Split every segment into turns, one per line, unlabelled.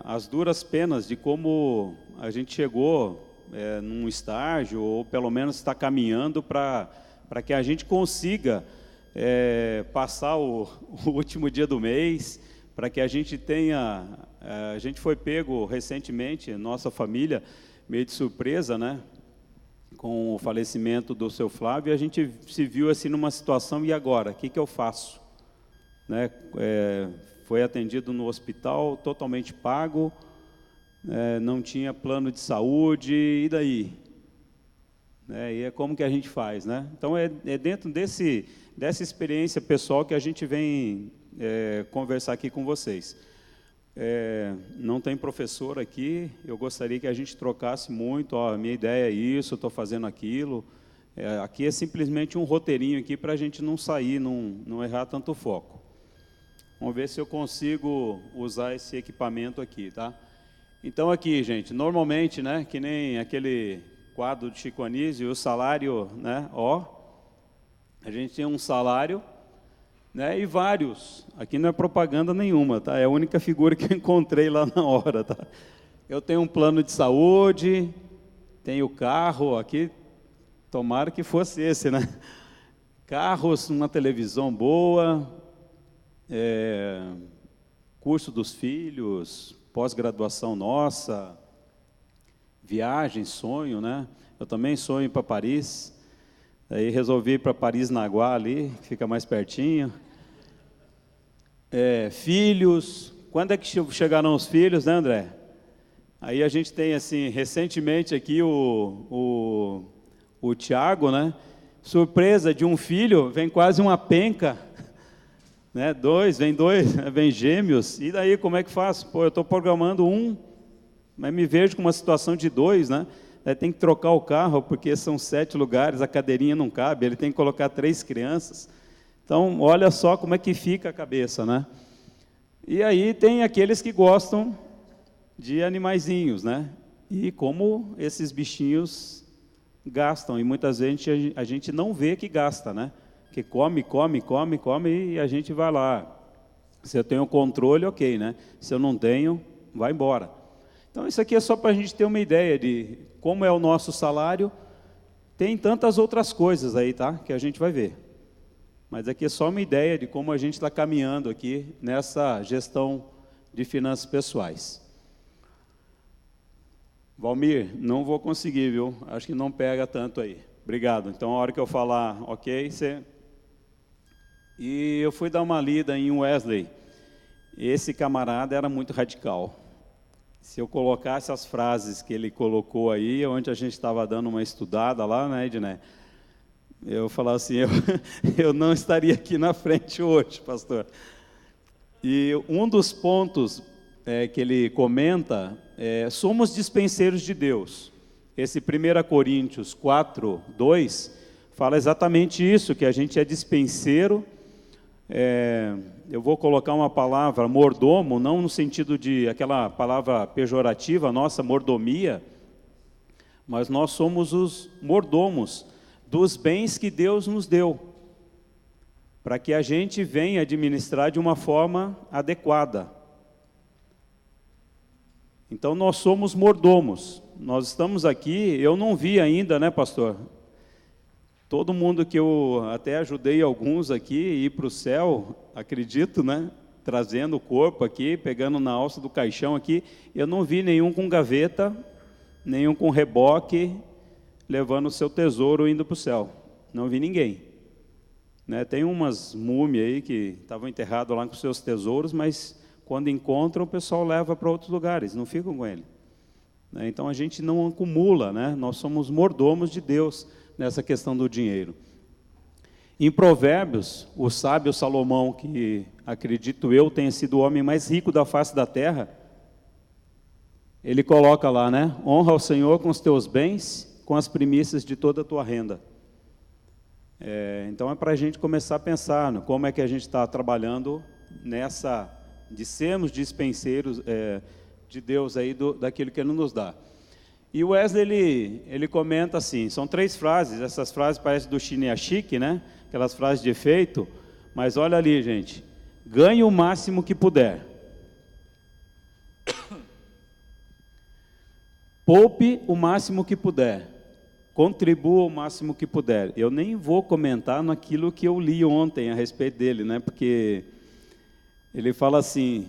as duras penas de como a gente chegou num estágio, ou pelo menos está caminhando para que a gente consiga passar o último dia do mês, para que a gente tenha... a gente foi pego recentemente, nossa família, meio de surpresa, né? Com o falecimento do seu Flávio, a gente se viu assim numa situação, e agora? O que eu faço? Né? Foi atendido no hospital, totalmente pago, não tinha plano de saúde, e daí? E é como que a gente faz, né? Então, é dentro dessa experiência pessoal que a gente vem conversar aqui com vocês. Não tem professor aqui, eu gostaria que a gente trocasse muito, a minha ideia é isso, eu estou fazendo aquilo. Aqui é simplesmente um roteirinho aqui para a gente não sair, não errar tanto o foco. Vamos ver se eu consigo usar esse equipamento aqui, tá? Então aqui, gente, normalmente, né, que nem aquele quadro de Chico Anísio, o salário, né, a gente tem um salário, né, e vários, aqui não é propaganda nenhuma, tá? É a única figura que eu encontrei lá na hora, tá? Eu tenho um plano de saúde, tenho carro, aqui, tomara que fosse esse, né? Carros, uma televisão boa, curso dos filhos, pós-graduação nossa, viagem, sonho, né? Eu também sonho ir para Paris, aí resolvi ir para Paris-Naguá ali, que fica mais pertinho. Filhos, quando é que chegarão os filhos, né, André? Aí a gente tem, assim, recentemente aqui o Tiago, né? Surpresa de um filho, vem quase uma penca, né? Vem gêmeos, e daí como é que faço? Pô, eu estou programando mas me vejo com uma situação de 2, né? Tem que trocar o carro, porque são 7 lugares, a cadeirinha não cabe, ele tem que colocar 3 crianças. Então, olha só como é que fica a cabeça, né? E aí tem aqueles que gostam de animaizinhos, né? E como esses bichinhos gastam, e muitas vezes a gente não vê que gasta, né? Que come, e a gente vai lá. Se eu tenho controle, ok, né? Se eu não tenho, vai embora. Então, isso aqui é só para a gente ter uma ideia de como é o nosso salário. Tem tantas outras coisas aí, tá? Que a gente vai ver. Mas aqui é só uma ideia de como a gente está caminhando aqui nessa gestão de finanças pessoais. Valmir, não vou conseguir, viu? Acho que não pega tanto aí. Obrigado. Então, a hora que eu falar, ok, você... E eu fui dar uma lida em Wesley. Esse camarada era muito radical. Se eu colocasse as frases que ele colocou aí, onde a gente estava dando uma estudada lá, né, Edné? Eu falava assim, eu não estaria aqui na frente hoje, pastor. E um dos pontos que ele comenta somos dispenseiros de Deus. Esse 1 Coríntios 4, 2, fala exatamente isso, que a gente é dispenseiro. Eu vou colocar uma palavra, mordomo, não no sentido de aquela palavra pejorativa, nossa, mordomia, mas nós somos os mordomos dos bens que Deus nos deu, para que a gente venha administrar de uma forma adequada. Então, nós somos mordomos. Nós estamos aqui, eu não vi ainda, né, pastor? Todo mundo que eu até ajudei alguns aqui ir para o céu, acredito, né? Trazendo o corpo aqui, pegando na alça do caixão aqui, eu não vi nenhum com gaveta, nenhum com reboque, levando o seu tesouro indo para o céu. Não vi ninguém. Né? Tem umas múmias aí que estavam enterradas lá com seus tesouros, mas quando encontram, o pessoal leva para outros lugares, não ficam com ele. Né? Então, a gente não acumula, né? Nós somos mordomos de Deus nessa questão do dinheiro. Em Provérbios, o sábio Salomão, que acredito eu tenha sido o homem mais rico da face da terra, ele coloca lá, né? Honra ao Senhor com os teus bens, com as primícias de toda a tua renda. Então é para a gente começar a pensar no como é que a gente está trabalhando nessa, de sermos dispenseiros de Deus aí daquilo que Ele nos dá. E o Wesley, ele comenta assim, são 3 frases, essas frases parecem do Chiniachique, né? Aquelas frases de efeito, mas olha ali, gente, ganhe o máximo que puder. poupe o máximo que puder, contribua o máximo que puder. Eu nem vou comentar naquilo que eu li ontem a respeito dele, né? Porque ele fala assim,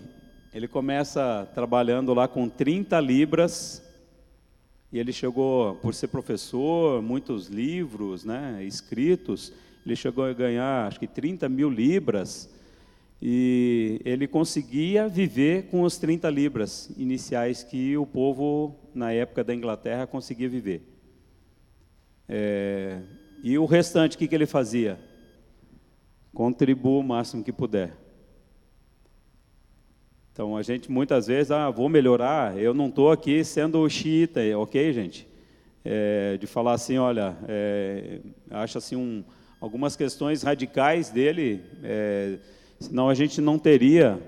ele começa trabalhando lá com 30 libras, e ele chegou, por ser professor, muitos livros, né, escritos, ele chegou a ganhar, acho que 30 mil libras, e ele conseguia viver com os 30 libras iniciais que o povo, na época da Inglaterra, conseguia viver. E o restante, o que ele fazia? Contribua o máximo que puder. Então, a gente muitas vezes, vou melhorar, eu não estou aqui sendo xiita, ok, gente? De falar assim, olha, acho assim, algumas questões radicais dele, senão a gente não teria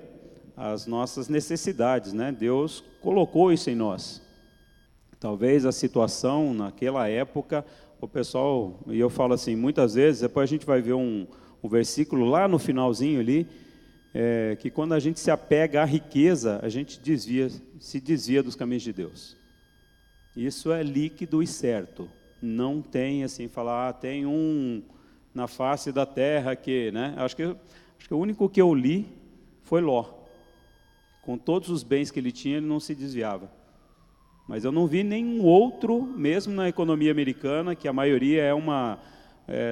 as nossas necessidades, né? Deus colocou isso em nós. Talvez a situação naquela época, o pessoal, e eu falo assim, muitas vezes, depois a gente vai ver um versículo lá no finalzinho ali, que quando a gente se apega à riqueza, a gente se desvia dos caminhos de Deus. Isso é líquido e certo. Não tem assim, falar, tem um na face da terra que, né? Acho que o único que eu li foi Ló. Com todos os bens que ele tinha, ele não se desviava. Mas eu não vi nenhum outro, mesmo na economia americana, que a maioria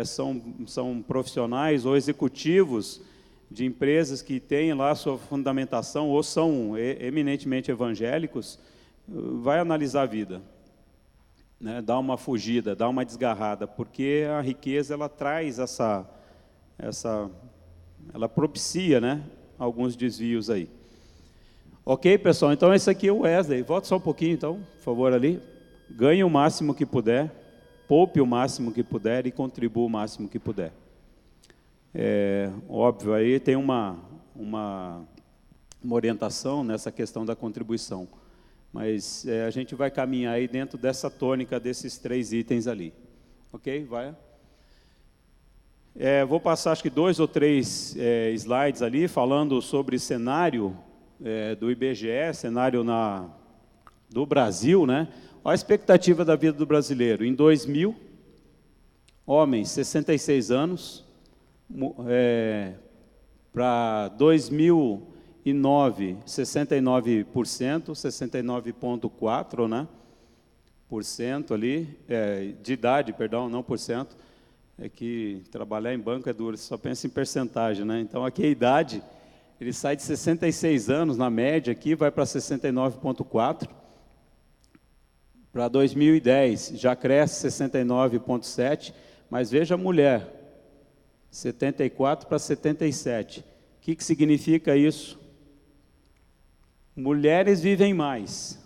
são profissionais ou executivos de empresas que têm lá sua fundamentação ou são eminentemente evangélicos, vai analisar a vida, né? Dá uma fugida, dá uma desgarrada, porque a riqueza ela traz ela propicia, né, alguns desvios aí. Ok, pessoal? Então esse aqui é o Wesley. Volta só um pouquinho, então, por favor, ali. Ganhe o máximo que puder, poupe o máximo que puder e contribua o máximo que puder. Óbvio, aí tem uma orientação nessa questão da contribuição, mas a gente vai caminhar aí dentro dessa tônica desses 3 itens ali. Ok? Vai. Vou passar acho que 2 ou 3 slides ali, falando sobre cenário do IBGE, cenário do Brasil, né? Olha a expectativa da vida do brasileiro. Em 2000, homens, 66 anos, para 2009, 69%, 69,4%, né, por cento ali, de idade, perdão, não por cento, é que trabalhar em banco é duro, você só pensa em percentagem, né? Então, aqui a idade, ele sai de 66 anos, na média aqui, vai para 69,4%, para 2010, já cresce 69,7%, mas veja a mulher, 74 para 77. O que significa isso? Mulheres vivem mais.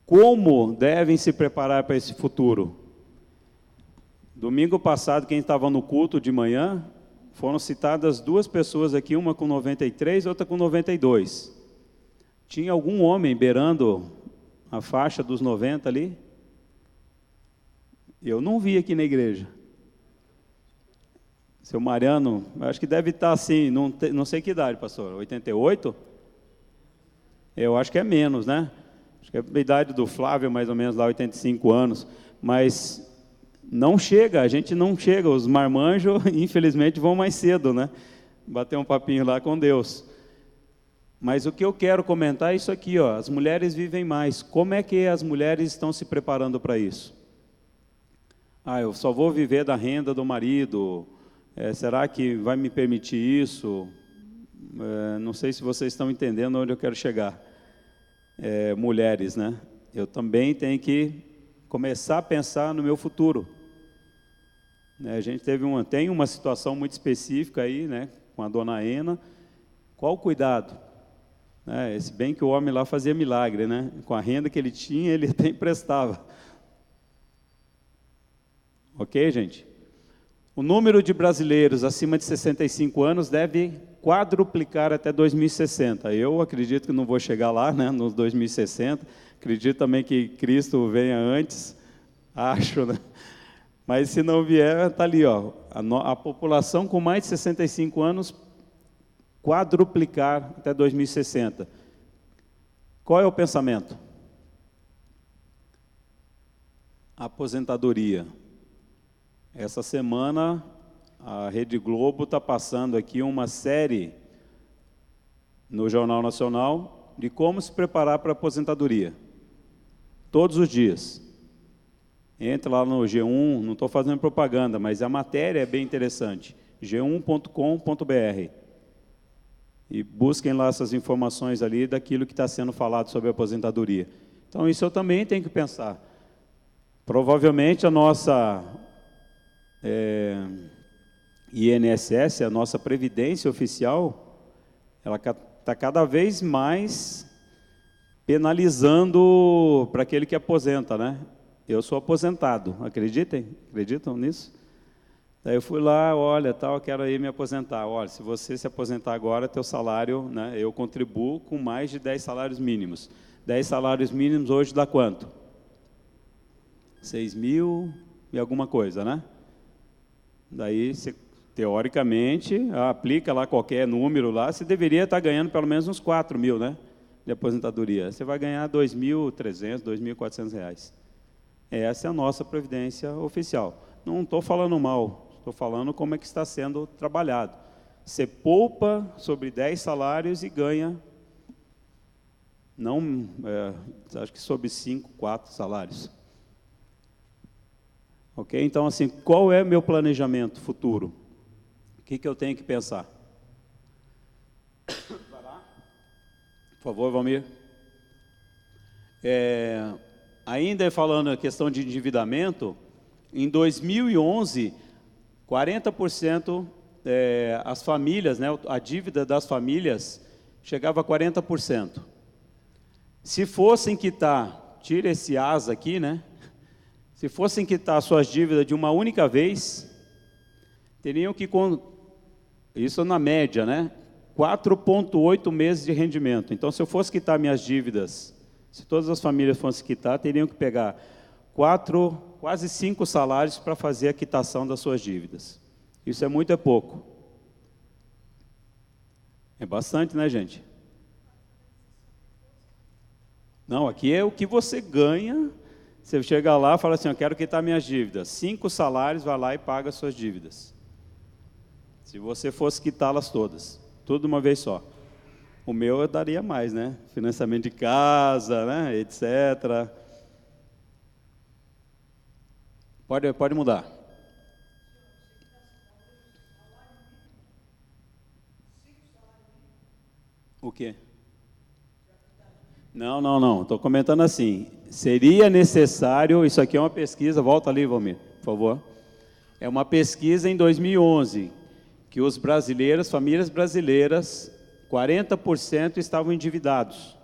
Como devem se preparar para esse futuro? Domingo passado, quem estava no culto de manhã, foram citadas 2 pessoas aqui, uma com 93, outra com 92. Tinha algum homem beirando a faixa dos 90 ali? Eu não vi aqui na igreja. Seu Mariano, acho que deve estar assim, não sei que idade, pastor, 88? Eu acho que é menos, né? Acho que é a idade do Flávio, mais ou menos, lá 85 anos. Mas não chega, a gente não chega. Os marmanjos, infelizmente, vão mais cedo, né? Bater um papinho lá com Deus. Mas o que eu quero comentar é isso aqui, ó, as mulheres vivem mais. Como é que as mulheres estão se preparando para isso? Eu só vou viver da renda do marido. Será que vai me permitir isso? Não sei se vocês estão entendendo onde eu quero chegar. Mulheres, né? Eu também tenho que começar a pensar no meu futuro. A gente tem uma situação muito específica aí, né, com a dona Ena. Qual o cuidado? Se bem que o homem lá fazia milagre, né? Com a renda que ele tinha, ele até emprestava. Ok, gente? O número de brasileiros acima de 65 anos deve quadruplicar até 2060. Eu acredito que não vou chegar lá, né, nos 2060. Acredito também que Cristo venha antes, acho, né? Mas se não vier, está ali, ó, a população com mais de 65 anos quadruplicar até 2060. Qual é o pensamento? Aposentadoria. Essa semana, a Rede Globo está passando aqui uma série no Jornal Nacional de como se preparar para a aposentadoria. Todos os dias. Entra lá no G1, não estou fazendo propaganda, mas a matéria é bem interessante. g1.com.br. E busquem lá essas informações ali daquilo que está sendo falado sobre a aposentadoria. Então, isso eu também tenho que pensar. Provavelmente a nossa INSS, a nossa Previdência Oficial, ela está cada vez mais penalizando para aquele que aposenta, né? Eu sou aposentado, acreditam nisso? Daí eu fui lá, olha, tal, quero aí me aposentar. Olha, se você se aposentar agora, teu salário, né, eu contribuo com mais de 10 salários mínimos. 10 salários mínimos hoje dá quanto? 6 mil e alguma coisa, né? Daí, você, teoricamente, aplica lá qualquer número lá, você deveria estar ganhando pelo menos uns 4 mil, né, de aposentadoria. Você vai ganhar R$ 2.300, R$ 2.400. Essa é a nossa previdência oficial. Não estou falando mal. Estou falando como é que está sendo trabalhado. Você poupa sobre 10 salários e ganha, não, acho que sobre 5, 4 salários. Ok? Então, assim, qual é o meu planejamento futuro? O que eu tenho que pensar? Vai lá. Por favor, Valmir. Ainda falando a questão de endividamento, em 2011, 40% as famílias, né, a dívida das famílias chegava a 40%. Se fossem quitar, tira esse asa aqui, né? Se fossem quitar suas dívidas de uma única vez, teriam que, isso na média, né? 4,8 meses de rendimento. Então, se eu fosse quitar minhas dívidas, se todas as famílias fossem quitar, teriam que pegar quase 5 salários para fazer a quitação das suas dívidas. Isso é muito, é pouco. É bastante, né, gente? Não, aqui é o que você ganha. Você chega lá e fala assim, eu quero quitar minhas dívidas. 5 salários, vai lá e paga as suas dívidas. Se você fosse quitá-las todas, tudo de uma vez só. O meu eu daria mais, né? Financiamento de casa, né? Etc. Pode mudar. O quê? Não. Estou comentando assim. Seria necessário, isso aqui é uma pesquisa, volta ali, Valmir, por favor. É uma pesquisa em 2011, que os brasileiros, famílias brasileiras, 40% estavam endividados.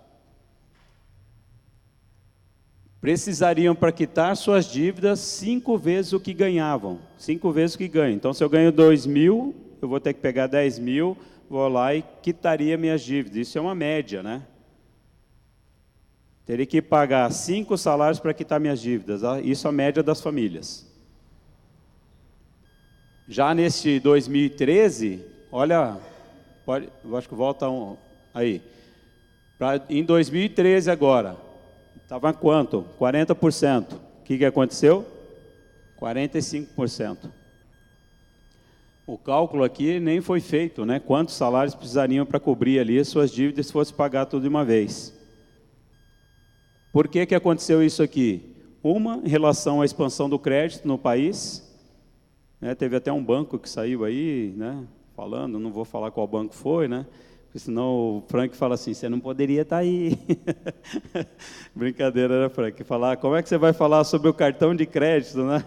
Precisariam, para quitar suas dívidas, 5 vezes o que ganhavam. 5 vezes o que ganham. Então, se eu ganho 2 mil, eu vou ter que pegar 10 mil, vou lá e quitaria minhas dívidas. Isso é uma média, né? Teria que pagar 5 salários para quitar minhas dívidas. Isso é a média das famílias. Já nesse 2013, olha, eu acho que volta aí. Em 2013 agora, estava quanto? 40%. O que aconteceu? 45%. O cálculo aqui nem foi feito, né? Quantos salários precisariam para cobrir ali as suas dívidas se fosse pagar tudo de uma vez. Por que aconteceu isso aqui? Uma, em relação à expansão do crédito no país, né? Teve até um banco que saiu aí, né? Falando, não vou falar qual banco foi, né? Porque senão o Frank fala assim, você não poderia estar aí. Brincadeira, né, Frank? Falar, como é que você vai falar sobre o cartão de crédito, né?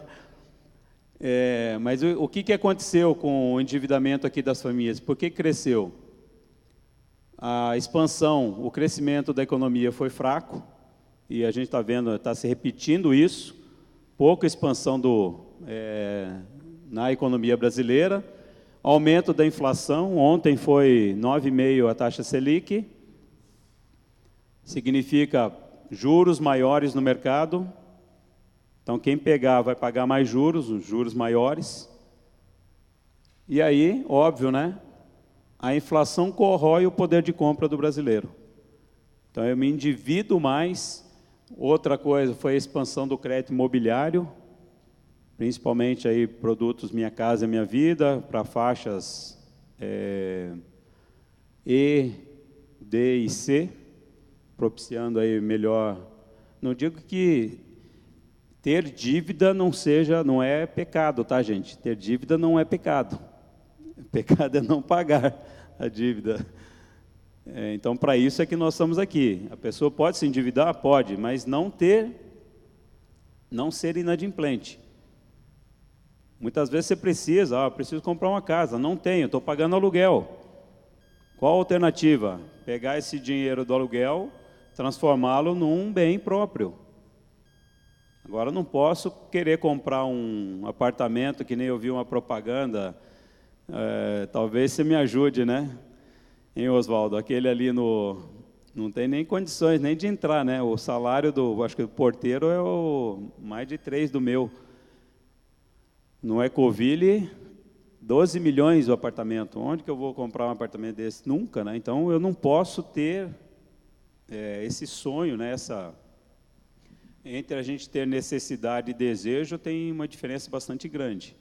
Mas o que aconteceu com o endividamento aqui das famílias? Por que cresceu? A expansão, o crescimento da economia foi fraco, e a gente está vendo, está se repetindo isso, pouca expansão na economia brasileira, aumento da inflação, ontem foi 9,5% a taxa Selic, significa juros maiores no mercado. Então, quem pegar vai pagar mais juros, os juros maiores. E aí, óbvio, né? A inflação corrói o poder de compra do brasileiro. Então, eu me endivido mais, Outra coisa foi a expansão do crédito imobiliário, principalmente aí produtos Minha Casa Minha Vida, para faixas E, D e C, propiciando aí melhor. Não digo que ter dívida não é pecado, tá, gente? Ter dívida não é pecado. Pecado é não pagar a dívida. Então, para isso é que nós estamos aqui. A pessoa pode se endividar? Pode, mas não ser inadimplente. Muitas vezes você precisa, preciso comprar uma casa, não tenho, estou pagando aluguel. Qual a alternativa? Pegar esse dinheiro do aluguel, transformá-lo num bem próprio. Agora, eu não posso querer comprar um apartamento, que nem eu vi uma propaganda, talvez você me ajude, né? Hein, Oswaldo? Aquele ali não tem nem condições nem de entrar, né? O salário acho que do porteiro é mais de 3 do meu. No Ecoville, 12 milhões o apartamento. Onde que eu vou comprar um apartamento desse? Nunca, né? Então, eu não posso ter esse sonho, né? Entre a gente ter necessidade e desejo, tem uma diferença bastante grande.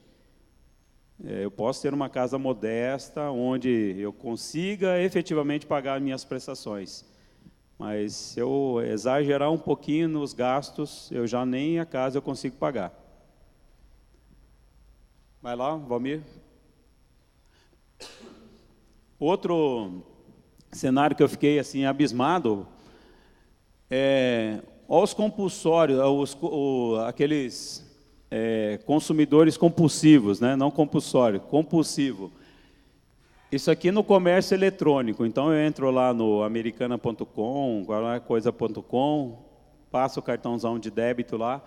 Eu posso ter uma casa modesta, onde eu consiga efetivamente pagar minhas prestações. Mas se eu exagerar um pouquinho nos gastos, eu já nem a casa eu consigo pagar. Vai lá, Valmir. Outro cenário que eu fiquei assim abismado os compulsórios, aqueles consumidores compulsivos, né? Não compulsório, compulsivo. Isso aqui no comércio eletrônico. Então eu entro lá no americana.com, coisa.com, passo o cartãozão de débito lá.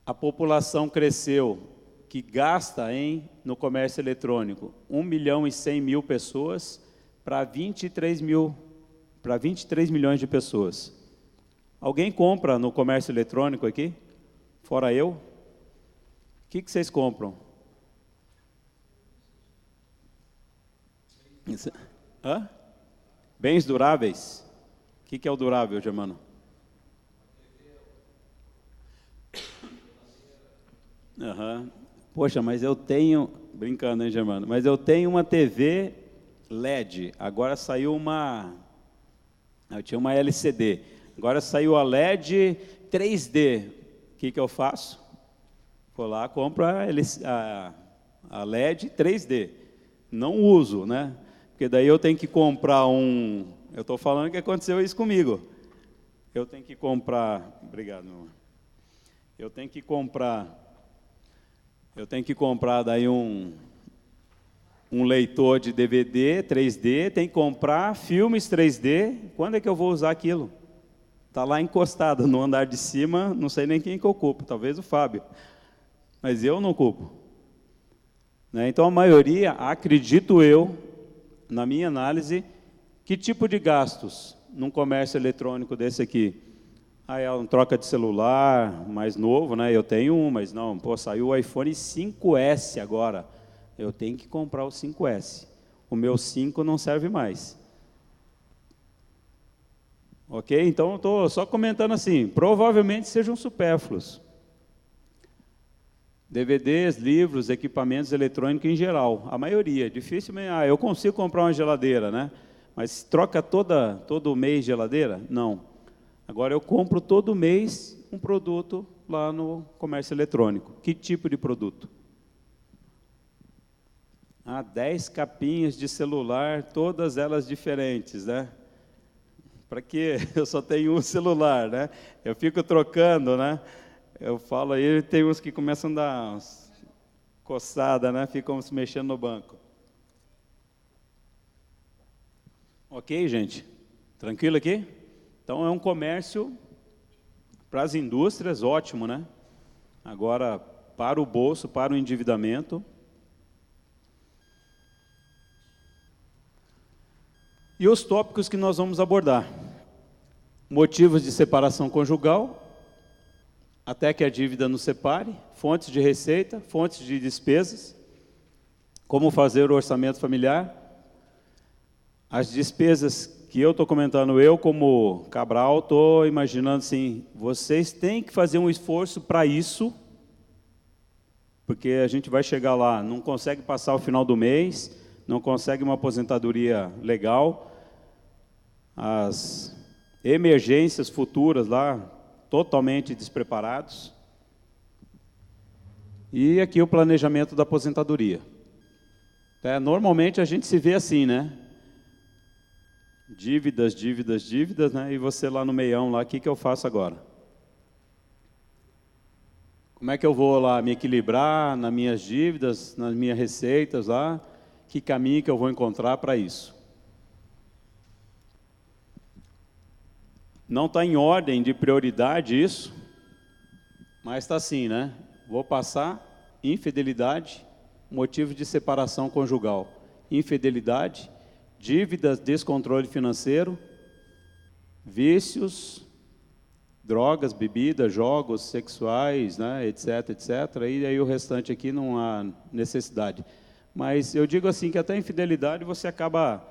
A população cresceu, que gasta no comércio eletrônico, 1.100.000 pessoas para 23 milhões de pessoas. Alguém compra no comércio eletrônico aqui? Fora eu? O que vocês compram? Hã? Bens duráveis? O que é o durável, Germano? Poxa, mas eu tenho... Brincando, hein, Germano? Mas eu tenho uma TV LED. Agora saiu eu tinha uma LCD. Agora saiu a LED 3D. O que eu faço? Vou lá, compro a LED 3D. Não uso, né? Porque daí eu tenho que comprar Eu estou falando que aconteceu isso comigo. Eu tenho que comprar... Obrigado, meu amor. Eu tenho que comprar daí um leitor de DVD 3D, tem que comprar filmes 3D. Quando é que eu vou usar aquilo? Está lá encostado no andar de cima, não sei nem quem que eu culpo, talvez o Fábio. Mas eu não culpo. Né? Então, a maioria, acredito eu, na minha análise, que tipo de gastos num comércio eletrônico desse aqui? É uma troca de celular mais novo, né? Eu tenho mas não, saiu o iPhone 5S agora. Eu tenho que comprar o 5S. O meu 5 não serve mais. Ok? Então, eu estou só comentando assim, provavelmente sejam supérfluos. DVDs, livros, equipamentos eletrônicos em geral. A maioria, dificilmente. Eu consigo comprar uma geladeira, né? Mas troca todo mês geladeira? Não. Agora, eu compro todo mês um produto lá no comércio eletrônico. Que tipo de produto? 10 capinhas de celular, todas elas diferentes, né? Para quê? Eu só tenho um celular, né? Eu fico trocando, né? Eu falo aí, tem uns que começam a dar umas coçada, né? Ficam se mexendo no banco. Ok, gente? Tranquilo aqui? Então, é um comércio para as indústrias, ótimo, né? Agora, para o bolso, para o endividamento. E os tópicos que nós vamos abordar. Motivos de separação conjugal, até que a dívida nos separe, fontes de receita, fontes de despesas, como fazer o orçamento familiar, as despesas que eu estou comentando, eu como Cabral, estou imaginando assim, vocês têm que fazer um esforço para isso, porque a gente vai chegar lá, não consegue passar o final do mês, não consegue uma aposentadoria legal, as emergências futuras lá, totalmente despreparados, e aqui o planejamento da aposentadoria. Normalmente a gente se vê assim, né? Dívidas, dívidas, dívidas, né? E você lá no meião, lá, o que eu faço agora? Como é que eu vou lá me equilibrar nas minhas dívidas, nas minhas receitas lá? Que caminho que eu vou encontrar para isso? Não está em ordem de prioridade isso, mas está assim, né? Vou passar infidelidade, motivo de separação conjugal. Infidelidade, dívidas, descontrole financeiro, vícios, drogas, bebidas, jogos sexuais, né, etc, etc. E aí o restante aqui não há necessidade. Mas eu digo assim que até a infidelidade você acaba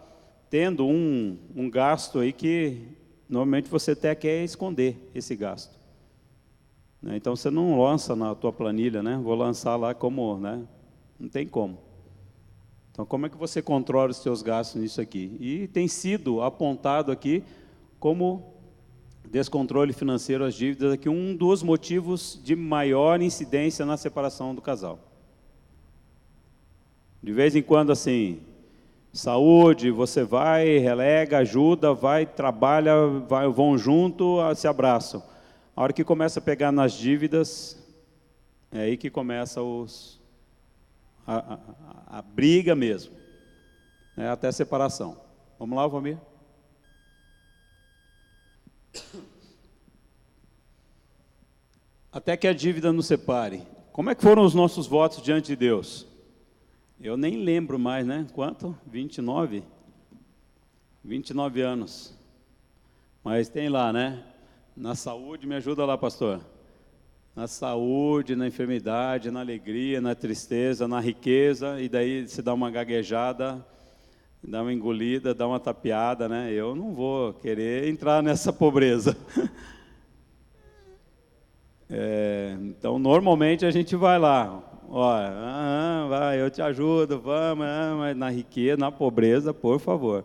tendo um gasto aí que normalmente você até quer esconder esse gasto. Então você não lança na tua planilha, né? Vou lançar lá como, né? Não tem como. Então como é que você controla os seus gastos nisso aqui? E tem sido apontado aqui como descontrole financeiro, as dívidas, aqui um dos motivos de maior incidência na separação do casal. De vez em quando, assim, saúde, você vai, relega, ajuda, vai, trabalha, vão junto, se abraçam. A hora que começa a pegar nas dívidas, é aí que começa a briga mesmo, né, até a separação. Vamos lá, Valmir? Até que a dívida nos separe. Como é que foram os nossos votos diante de Deus? Eu nem lembro mais, né? Quanto? 29? 29 anos. Mas tem lá, né? Na saúde, me ajuda lá, pastor. Na saúde, na enfermidade, na alegria, na tristeza, na riqueza, e daí se dá uma gaguejada, dá uma engolida, dá uma tapeada, né? Eu não vou querer entrar nessa pobreza. Então, normalmente a gente vai lá, ó, vai, eu te ajudo, vamos, mas na riqueza, na pobreza, por favor.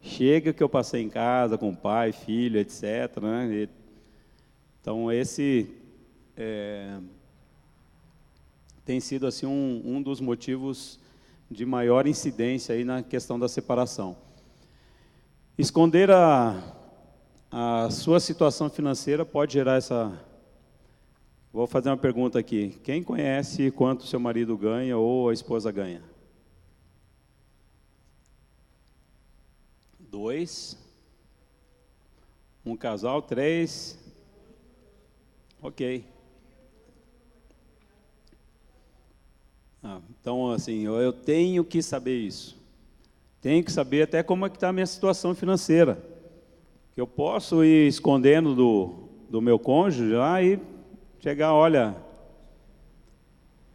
Chega que eu passei em casa com pai, filho, etc, né? Então, esse tem sido assim um dos motivos de maior incidência aí na questão da separação. Esconder a sua situação financeira pode gerar essa... Vou fazer uma pergunta aqui. Quem conhece quanto seu marido ganha ou a esposa ganha? 2. Um casal, 3. Ok. Então, assim, eu tenho que saber isso. Tenho que saber até como é que está a minha situação financeira. Que eu posso ir escondendo do meu cônjuge lá e chegar, olha,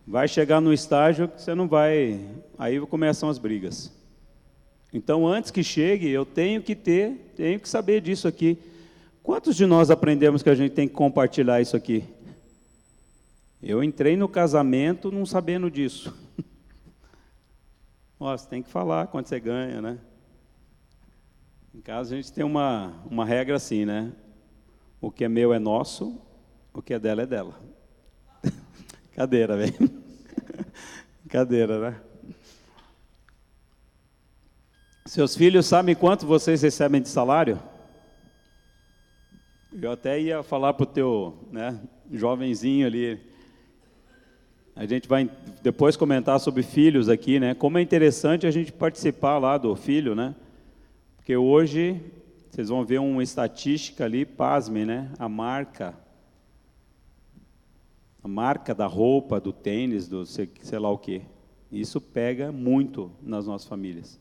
vai chegar no estágio que você não vai... Aí começam as brigas. Então, antes que chegue, eu tenho que saber disso aqui. Quantos de nós aprendemos que a gente tem que compartilhar isso aqui? Eu entrei no casamento não sabendo disso. Você tem que falar quanto você ganha, né? Em casa a gente tem uma regra assim, né? O que é meu é nosso, o que é dela é dela. Cadeira, velho. Cadeira, né? Seus filhos sabem quanto vocês recebem de salário? Eu até ia falar para o teu, né, jovenzinho ali. A gente vai depois comentar sobre filhos aqui, né? Como é interessante a gente participar lá do filho, né? Porque hoje, vocês vão ver uma estatística ali, pasmem, né? A marca da roupa, do tênis, do sei lá o quê. Isso pega muito nas nossas famílias.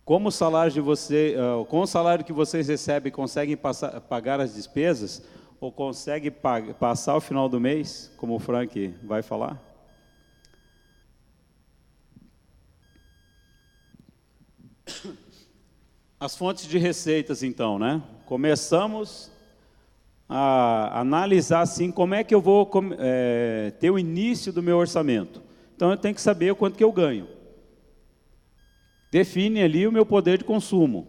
Como o salário de você, com o salário que vocês recebem, conseguem pagar as despesas? Ou consegue passar o final do mês, como o Frank vai falar? As fontes de receitas, então, né? Começamos a analisar, assim, como é que eu vou ter o início do meu orçamento. Então, eu tenho que saber o quanto que eu ganho. Define ali o meu poder de consumo.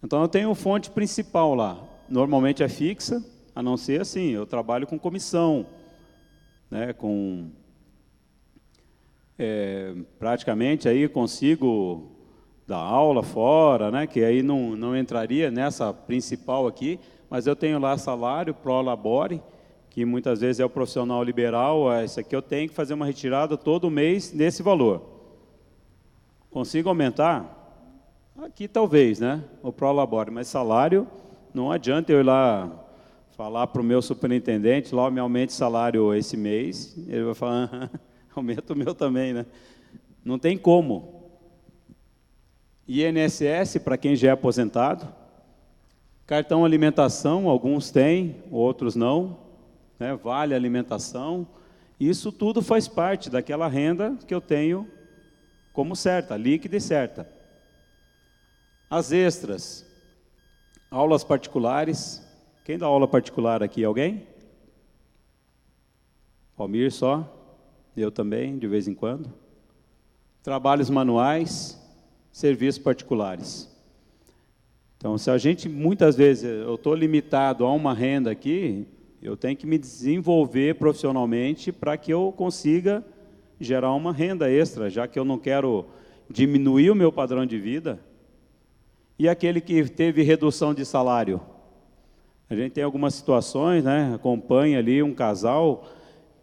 Então, eu tenho fonte principal lá. Normalmente é fixa, a não ser assim, eu trabalho com comissão, né, praticamente aí consigo dar aula fora, né, que aí não entraria nessa principal aqui, mas eu tenho lá salário pro labore, que muitas vezes é o profissional liberal, esse aqui eu tenho que fazer uma retirada todo mês nesse valor. Consigo aumentar? Aqui talvez, né, o pro labore, mas salário, não adianta eu ir lá falar para o meu superintendente, lá me aumente o salário esse mês, ele vai falar, aumenta o meu também, né? Não tem como. INSS, para quem já é aposentado, cartão alimentação, alguns têm, outros não, né? Vale alimentação, isso tudo faz parte daquela renda que eu tenho como certa, líquida e certa. As extras, aulas particulares, quem dá aula particular aqui, alguém? Almir só, eu também, de vez em quando. Trabalhos manuais, serviços particulares. Então, se a gente, muitas vezes, eu estou limitado a uma renda aqui, eu tenho que me desenvolver profissionalmente para que eu consiga gerar uma renda extra, já que eu não quero diminuir o meu padrão de vida. E aquele que teve redução de salário? A gente tem algumas situações, né? Acompanha ali um casal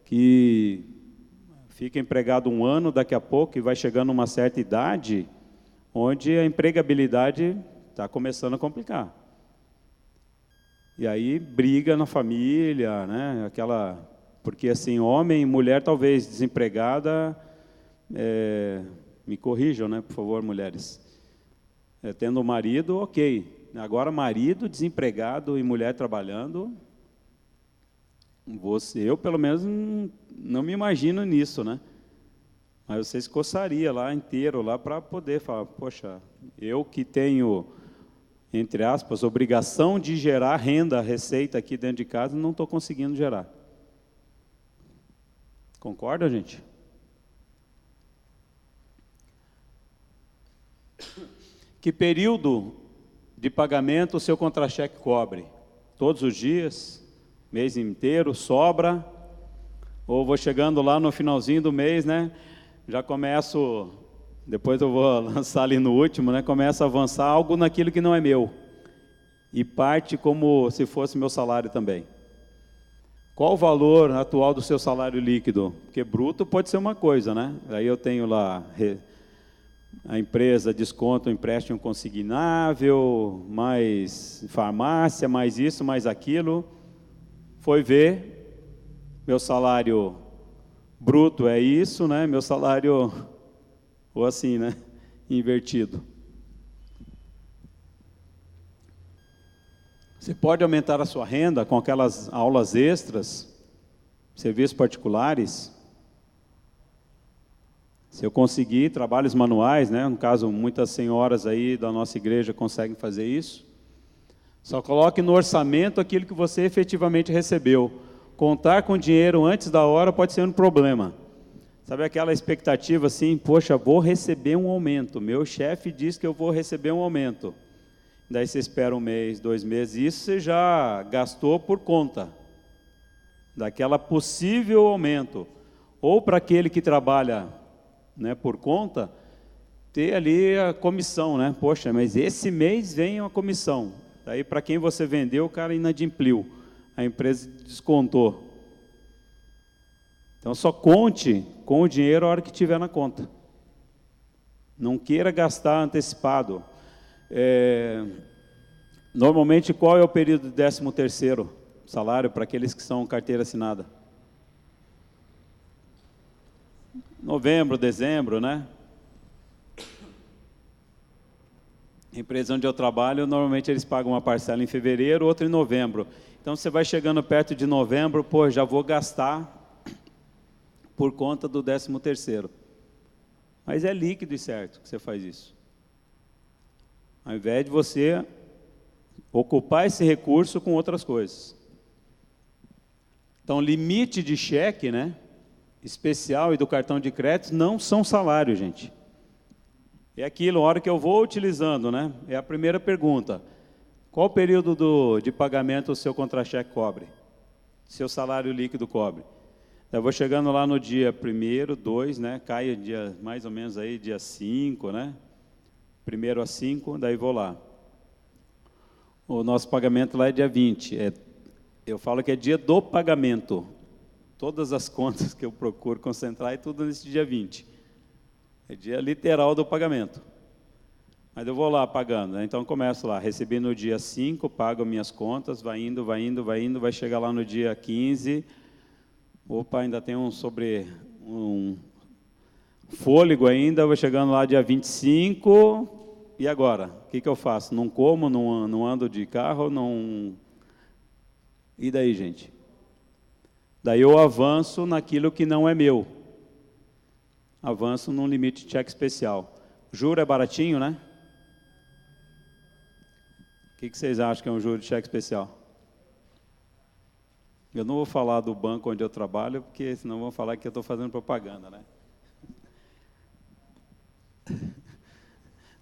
que fica empregado um ano, daqui a pouco, e vai chegando a uma certa idade, onde a empregabilidade está começando a complicar. E aí briga na família, né? Porque assim, homem e mulher talvez desempregada, me corrijam, né, por favor, mulheres. Tendo marido, ok. Agora, marido desempregado e mulher trabalhando, eu pelo menos não me imagino nisso, né? Mas você se coçaria lá inteiro lá para poder falar, poxa, eu que tenho, entre aspas, obrigação de gerar renda, receita aqui dentro de casa, não estou conseguindo gerar. Concorda, gente? Que período de pagamento o seu contra-cheque cobre? Todos os dias? Mês inteiro? Sobra? Ou vou chegando lá no finalzinho do mês, né? Já começo, depois eu vou lançar ali no último, né? Começo a avançar algo naquilo que não é meu. E parte como se fosse meu salário também. Qual o valor atual do seu salário líquido? Porque bruto pode ser uma coisa, né? Aí eu tenho lá, a empresa desconta o empréstimo consignável, mais farmácia, mais isso, mais aquilo. Foi ver, meu salário bruto é isso, né? Meu salário, ou assim, né? Invertido. Você pode aumentar a sua renda com aquelas aulas extras, serviços particulares. Se eu conseguir, trabalhos manuais, né? No caso, muitas senhoras aí da nossa igreja conseguem fazer isso. Só coloque no orçamento aquilo que você efetivamente recebeu. Contar com dinheiro antes da hora pode ser um problema. Sabe aquela expectativa assim, poxa, vou receber um aumento. Meu chefe diz que eu vou receber um aumento. Daí você espera um mês, 2 meses, isso você já gastou por conta daquela possível aumento. Ou para aquele que trabalha, né, por conta, ter ali a comissão, né? Poxa, mas esse mês vem uma comissão. Daí para quem você vendeu, o cara inadimpliu. A empresa descontou. Então só conte com o dinheiro a hora que tiver na conta. Não queira gastar antecipado. Normalmente, qual é o período de 13º salário para aqueles que são carteira assinada? Novembro, dezembro, né? A empresa onde eu trabalho, normalmente eles pagam uma parcela em fevereiro, outra em novembro. Então, você vai chegando perto de novembro, pô, já vou gastar por conta do 13º. Mas é líquido e certo que você faz isso. ao invés de você ocupar esse recurso com outras coisas. Então, limite de cheque, né, especial e do cartão de crédito não são salário, gente. É aquilo, a hora que eu vou utilizando, né? É a primeira pergunta. Qual o período de pagamento o seu contra-cheque cobre? Seu salário líquido cobre? Eu vou chegando lá no dia 1º, 2, né? Cai dia, mais ou menos aí, dia 5, né? 1º a 5, daí vou lá. O nosso pagamento lá é dia 20. Eu falo que é dia do pagamento. Todas as contas que eu procuro concentrar é tudo nesse dia 20. É dia literal do pagamento. Mas eu vou lá pagando, né? Então começo lá, recebi no dia 5, pago minhas contas, vai indo, vai chegar lá no dia 15. Opa, ainda tem um fôlego ainda, vou chegando lá dia 25, e agora? O que eu faço? Não como, não ando de carro, não... E daí, gente? Daí eu avanço naquilo que não é meu. Avanço num limite de cheque especial. Juro é baratinho, né? O que vocês acham que é um juro de cheque especial? Eu não vou falar do banco onde eu trabalho, porque senão vão falar que eu estou fazendo propaganda, né?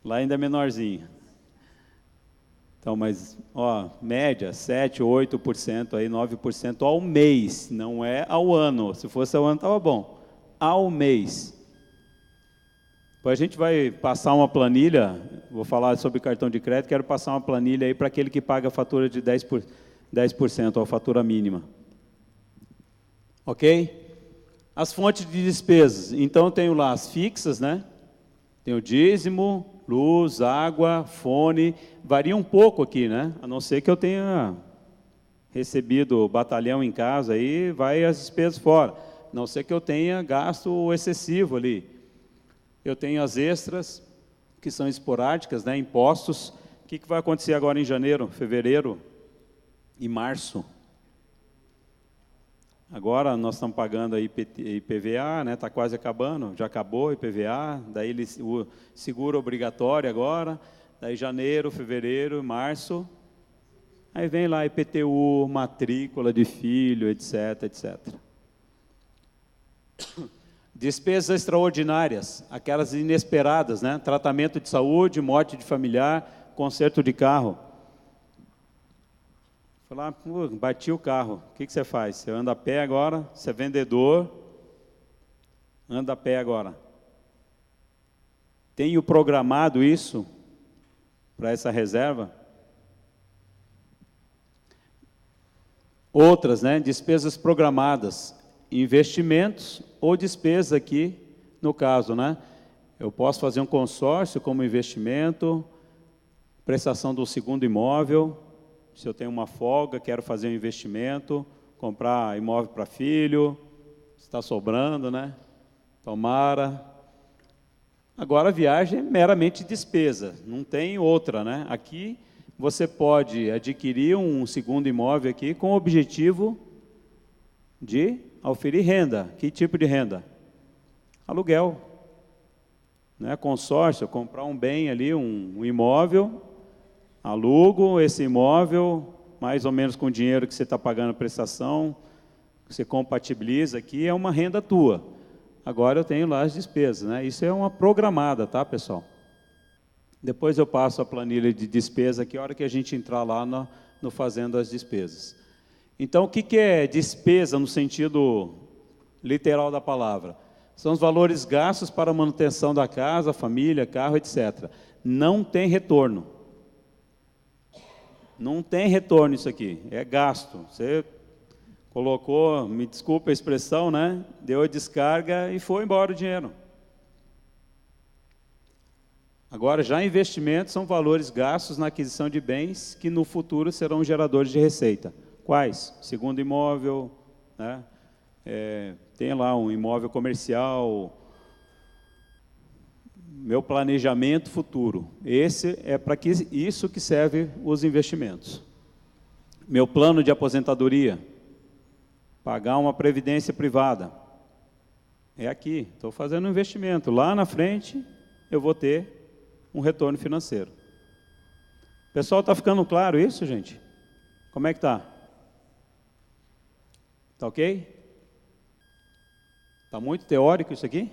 Lá ainda é menorzinho. Então, mas, ó, média, 7%, 8%, aí 9% ao mês, não é ao ano. Se fosse ao ano, estava bom. Ao mês. Depois a gente vai passar uma planilha, vou falar sobre cartão de crédito, quero passar uma planilha aí para aquele que paga a fatura de 10%, a fatura mínima. Ok? As fontes de despesas. Então, eu tenho lá as fixas, né? Tenho dízimo, luz, água, fone. Varia um pouco aqui, né? A não ser que eu tenha recebido batalhão em casa, aí vai as despesas fora. A não ser que eu tenha gasto excessivo ali. Eu tenho as extras, que são esporádicas, né? Impostos. O que vai acontecer agora em janeiro, fevereiro e março? Agora nós estamos pagando a IPVA, né? Está quase acabando, já acabou o IPVA, daí o seguro obrigatório agora, daí janeiro, fevereiro, março, aí vem lá IPTU, matrícula de filho, etc, etc. Despesas extraordinárias, aquelas inesperadas, né? Tratamento de saúde, morte de familiar, conserto de carro. Falar, bati o carro, o que você faz? Você anda a pé agora, você é vendedor, anda a pé agora. Tenho programado isso para essa reserva? Outras, né? Despesas programadas, investimentos ou despesas aqui, no caso, né? Eu posso fazer um consórcio como investimento, prestação do segundo imóvel. Se eu tenho uma folga, quero fazer um investimento, comprar imóvel para filho, está sobrando, né? Tomara. Agora a viagem é meramente despesa, não tem outra, né? Aqui você pode adquirir um segundo imóvel aqui com o objetivo de oferir renda. Que tipo de renda? Aluguel, né? Consórcio, comprar um bem ali, um imóvel, alugo esse imóvel, mais ou menos com o dinheiro que você está pagando a prestação, que você compatibiliza aqui, é uma renda tua. Agora eu tenho lá as despesas, né? Isso é uma programada, tá, pessoal? Depois eu passo a planilha de despesa aqui, a hora que a gente entrar lá no fazendo as despesas. Então, o que é despesa no sentido literal da palavra? São os valores gastos para a manutenção da casa, família, carro, etc. Não tem retorno. Não tem retorno isso aqui, é gasto. Você colocou, me desculpa a expressão, né? Deu a descarga e foi embora o dinheiro. Agora, já investimentos são valores gastos na aquisição de bens que no futuro serão geradores de receita. Quais? Segundo imóvel, né? Tem lá um imóvel comercial, meu planejamento futuro. Esse é para isso que serve os investimentos. Meu plano de aposentadoria, pagar uma previdência privada. É aqui, estou fazendo um investimento. Lá na frente, eu vou ter um retorno financeiro. Pessoal, está ficando claro isso, gente? Como é que está? Está ok? Está muito teórico isso aqui?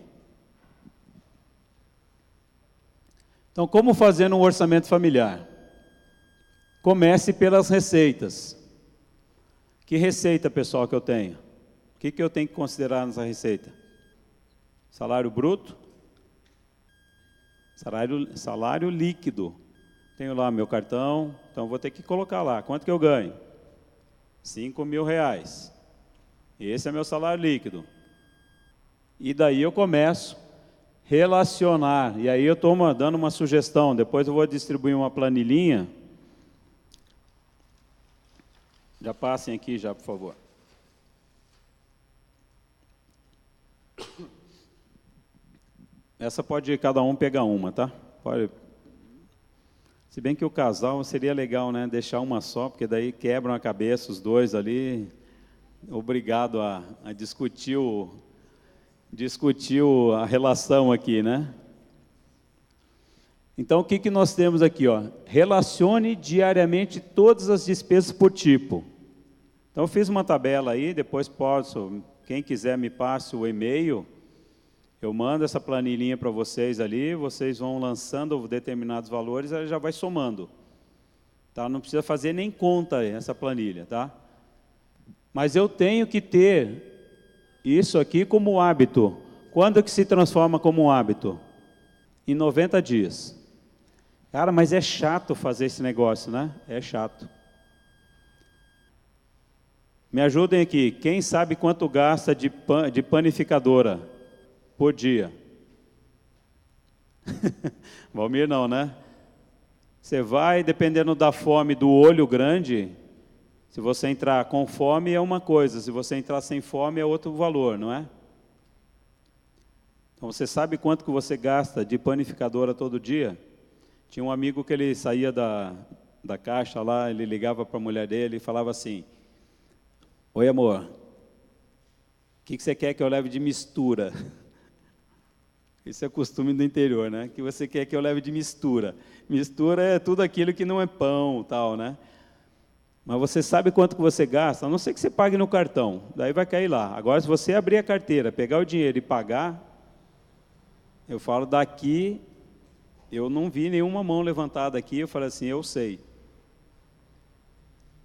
Então, como fazer um orçamento familiar? Comece pelas receitas. Que receita, pessoal, que eu tenho? O que eu tenho que considerar nessa receita? Salário bruto? Salário líquido. Tenho lá meu cartão, então vou ter que colocar lá. Quanto que eu ganho? R$5.000. Esse é meu salário líquido. E daí eu começo a relacionar. E aí eu estou dando uma sugestão. Depois eu vou distribuir uma planilhinha. Já passem aqui já, por favor. Essa pode cada um pegar uma, tá? Pode. Se bem que o casal seria legal, né? Deixar uma só, porque daí quebram a cabeça os dois ali. Obrigado a discutir a relação aqui, né? Então, o que nós temos aqui, ó? Relacione diariamente todas as despesas por tipo. Então, eu fiz uma tabela aí, depois quem quiser me passe o e-mail, eu mando essa planilhinha para vocês ali, vocês vão lançando determinados valores, ela já vai somando. Tá? Não precisa fazer nem conta essa planilha, tá? Mas eu tenho que ter isso aqui como hábito. Quando que se transforma como um hábito? Em 90 dias. Cara, mas é chato fazer esse negócio, né? É chato. Me ajudem aqui. Quem sabe quanto gasta de panificadora por dia? Valmir não, né? Você vai, dependendo da fome do olho grande, se você entrar com fome é uma coisa, se você entrar sem fome é outro valor, não é? Então você sabe quanto que você gasta de panificadora todo dia? Tinha um amigo que ele saía da caixa lá, ele ligava para a mulher dele e falava assim: oi amor, o que você quer que eu leve de mistura? Isso é costume do interior, né? Que você quer que eu leve de mistura. Mistura é tudo aquilo que não é pão, tal, né? Mas você sabe quanto que você gasta? A não ser que você pague no cartão, daí vai cair lá. Agora, se você abrir a carteira, pegar o dinheiro e pagar, eu falo daqui, eu não vi nenhuma mão levantada aqui, eu falo assim, eu sei.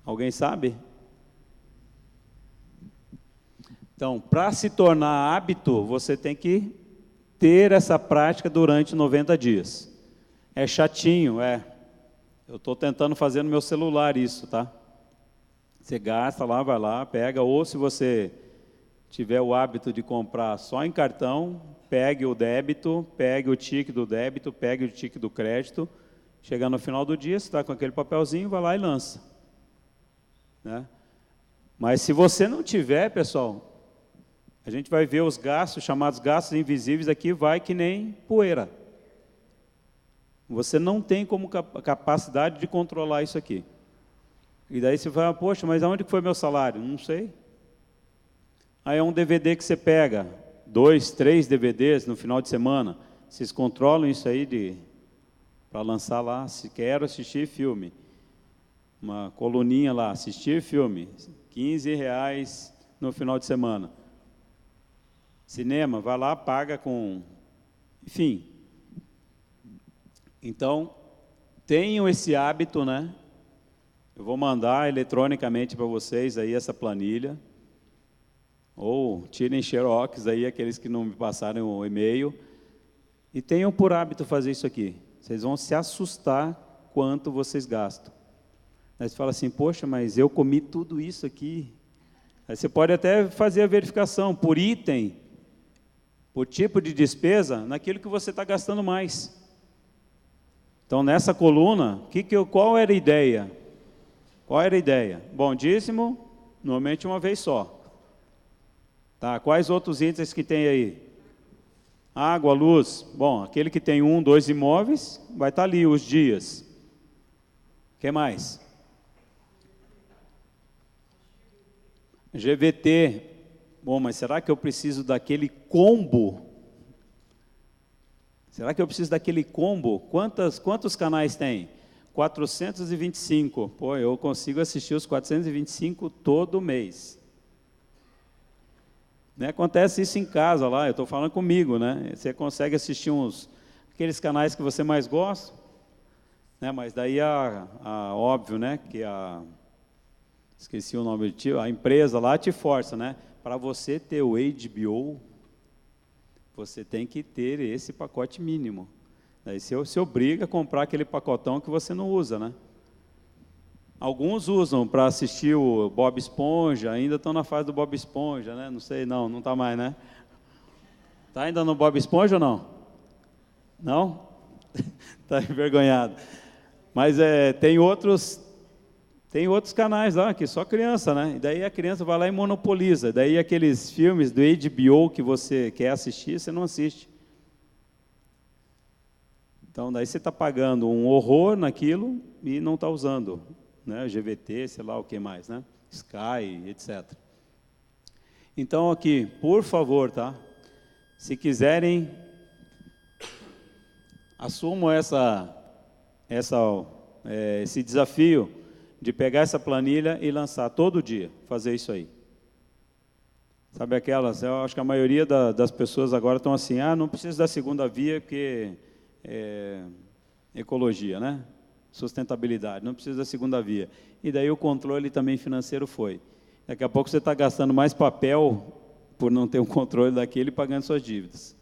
Alguém sabe? Então, para se tornar hábito, você tem que ter essa prática durante 90 dias. É chatinho, é. Eu estou tentando fazer no meu celular isso, tá? Você gasta lá, vai lá, pega, ou se você tiver o hábito de comprar só em cartão, pegue o débito, pegue o ticket do débito, pegue o ticket do crédito, chega no final do dia, você está com aquele papelzinho, vai lá e lança. Né? Mas se você não tiver, pessoal, a gente vai ver os gastos, chamados gastos invisíveis aqui, vai que nem poeira. Você não tem como capacidade de controlar isso aqui. E daí você fala, poxa, mas aonde que foi meu salário? Não sei. Aí é um DVD que você pega, 2, 3 DVDs no final de semana, vocês controlam isso aí para lançar lá, se quero assistir filme. Uma coluninha lá, assistir filme, R$15 no final de semana. Cinema, vai lá, paga com... Enfim. Então, tenham esse hábito, né? Eu vou mandar eletronicamente para vocês aí essa planilha. Ou tirem xerox aí, aqueles que não me passaram o e-mail. E tenham por hábito fazer isso aqui. Vocês vão se assustar quanto vocês gastam. Aí você fala assim, poxa, mas eu comi tudo isso aqui. Aí você pode até fazer a verificação por item, por tipo de despesa, naquilo que você está gastando mais. Então, nessa coluna, qual era a ideia? Qual era a ideia? Bom, dízimo, normalmente uma vez só. Tá, quais outros itens que tem aí? Água, luz. Bom, aquele que tem 1, 2 imóveis, vai estar ali os dias. O que mais? GVT. Bom, mas será que eu preciso daquele combo? Será que eu preciso daquele combo? Quantos canais tem? 425. Pô, eu consigo assistir os 425 todo mês. Né? Acontece isso em casa lá, eu estou falando comigo, né? Você consegue assistir aqueles canais que você mais gosta, né? Mas daí óbvio, né? Que esqueci o nome do tio, a empresa lá te força, né? Para você ter o HBO, você tem que ter esse pacote mínimo. Daí você se obriga a comprar aquele pacotão que você não usa, né? Alguns usam para assistir o Bob Esponja, ainda estão na fase do Bob Esponja, né? Não sei, não está mais, né? Está ainda no Bob Esponja ou não? Não? Está envergonhado. Mas tem outros canais lá que só criança, né? E daí a criança vai lá e monopoliza. Daí aqueles filmes do HBO que você quer assistir, você não assiste. Então daí você está pagando um horror naquilo e não está usando, né? GVT, sei lá o que mais, né? Sky, etc. Então aqui, por favor, tá? Se quiserem, assumam esse desafio de pegar essa planilha e lançar todo dia, fazer isso aí. Sabe aquelas, eu acho que a maioria das pessoas agora estão assim, não precisa da segunda via, porque ecologia, né? Sustentabilidade, não precisa da segunda via. E daí o controle também financeiro foi. Daqui a pouco você está gastando mais papel por não ter o controle daquele e pagando suas dívidas.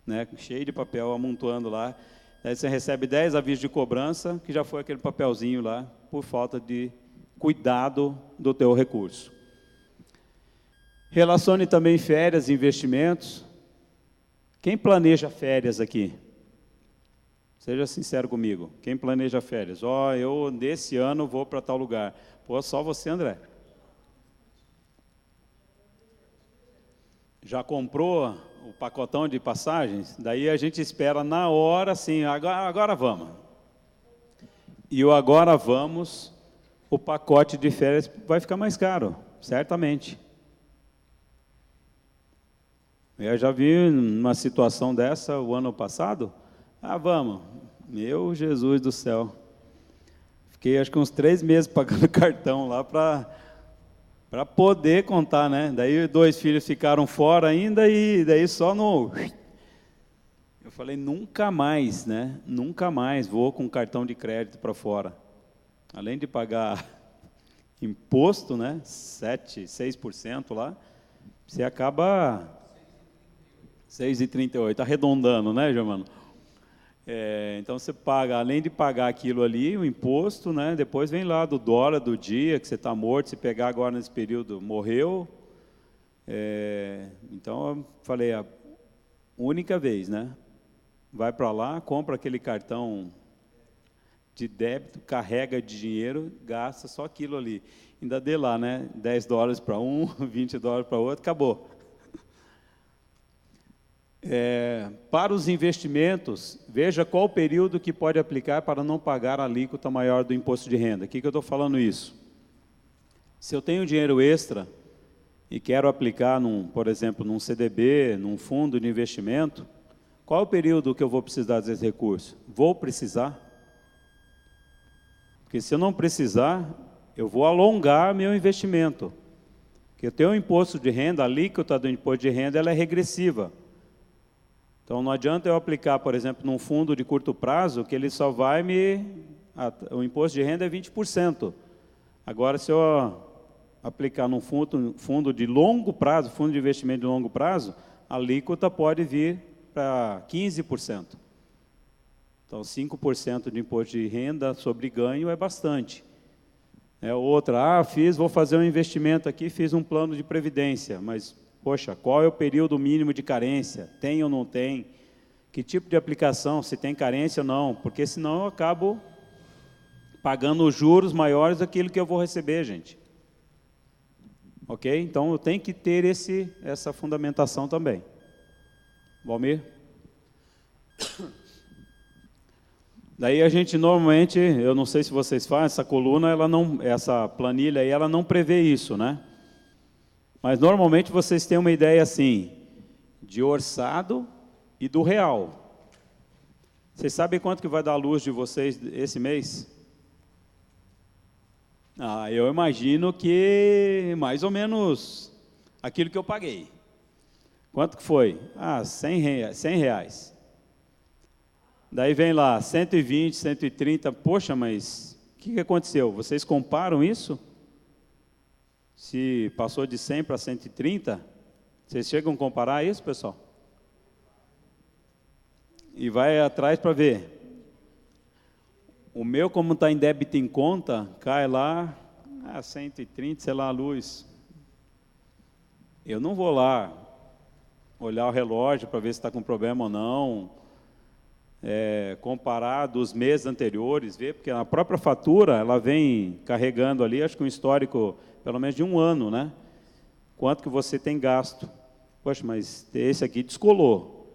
Né? Cheio de papel amontoando lá. Daí você recebe 10 avisos de cobrança, que já foi aquele papelzinho lá, por falta de cuidado do teu recurso. Relacione também férias e investimentos. Quem planeja férias aqui? Seja sincero comigo. Quem planeja férias? Eu nesse ano vou para tal lugar. Pô, só você, André. Já comprou o pacotão de passagens? Daí a gente espera na hora, assim, agora vamos. E o agora vamos, o pacote de férias vai ficar mais caro, certamente. Eu já vi uma situação dessa o ano passado. Vamos. Meu Jesus do céu. Fiquei acho que uns 3 meses pagando cartão lá para poder contar, né? Daí 2 filhos ficaram fora ainda e daí só no... Eu falei, nunca mais, né? Nunca mais vou com cartão de crédito para fora. Além de pagar imposto, né? 6% lá, você acaba 6,38, arredondando, né, Germano? Então você paga, além de pagar aquilo ali, o imposto, né? Depois vem lá do dólar do dia, que você está morto, se pegar agora nesse período, morreu. Então eu falei, a única vez, né? Vai para lá, compra aquele cartão de débito, carrega de dinheiro, gasta só aquilo ali. Ainda dê lá, né? $10 para um, $20 para outro, acabou. Para os investimentos, veja qual o período que pode aplicar para não pagar a alíquota maior do imposto de renda. O que eu estou falando isso? Se eu tenho dinheiro extra e quero aplicar, por exemplo, num CDB, num fundo de investimento, qual é o período que eu vou precisar desse recurso? Vou precisar? Porque se eu não precisar, eu vou alongar meu investimento. Porque eu tenho um imposto de renda, a alíquota do imposto de renda ela é regressiva. Então, não adianta eu aplicar, por exemplo, num fundo de curto prazo, que ele só vai o imposto de renda é 20%. Agora, se eu aplicar num fundo de longo prazo, fundo de investimento de longo prazo, a alíquota pode vir para 15%. Então, 5% de imposto de renda sobre ganho é bastante. Outra, vou fazer um investimento aqui, fiz um plano de previdência, mas... Poxa, qual é o período mínimo de carência? Tem ou não tem? Que tipo de aplicação? Se tem carência ou não? Porque senão eu acabo pagando os juros maiores daquilo que eu vou receber, gente. Ok? Então eu tenho que ter essa fundamentação também. Valmir? Daí a gente normalmente, eu não sei se vocês fazem, essa coluna, essa planilha aí, ela não prevê isso, né? Mas, normalmente, vocês têm uma ideia, assim, de orçado e do real. Vocês sabem quanto que vai dar a luz de vocês esse mês? Eu imagino que mais ou menos aquilo que eu paguei. Quanto que foi? R$ 100. Daí vem lá, 120, 130. Poxa, mas o que aconteceu? Vocês comparam isso? Se passou de 100 para 130, vocês chegam a comparar isso, pessoal? E vai atrás para ver. O meu, como está em débito em conta, cai lá, 130, sei lá, a luz. Eu não vou lá olhar o relógio para ver se está com problema ou não, comparar dos meses anteriores, ver, porque a própria fatura, ela vem carregando ali, acho que um histórico, pelo menos de um ano, né? Quanto que você tem gasto. Poxa, mas esse aqui descolou.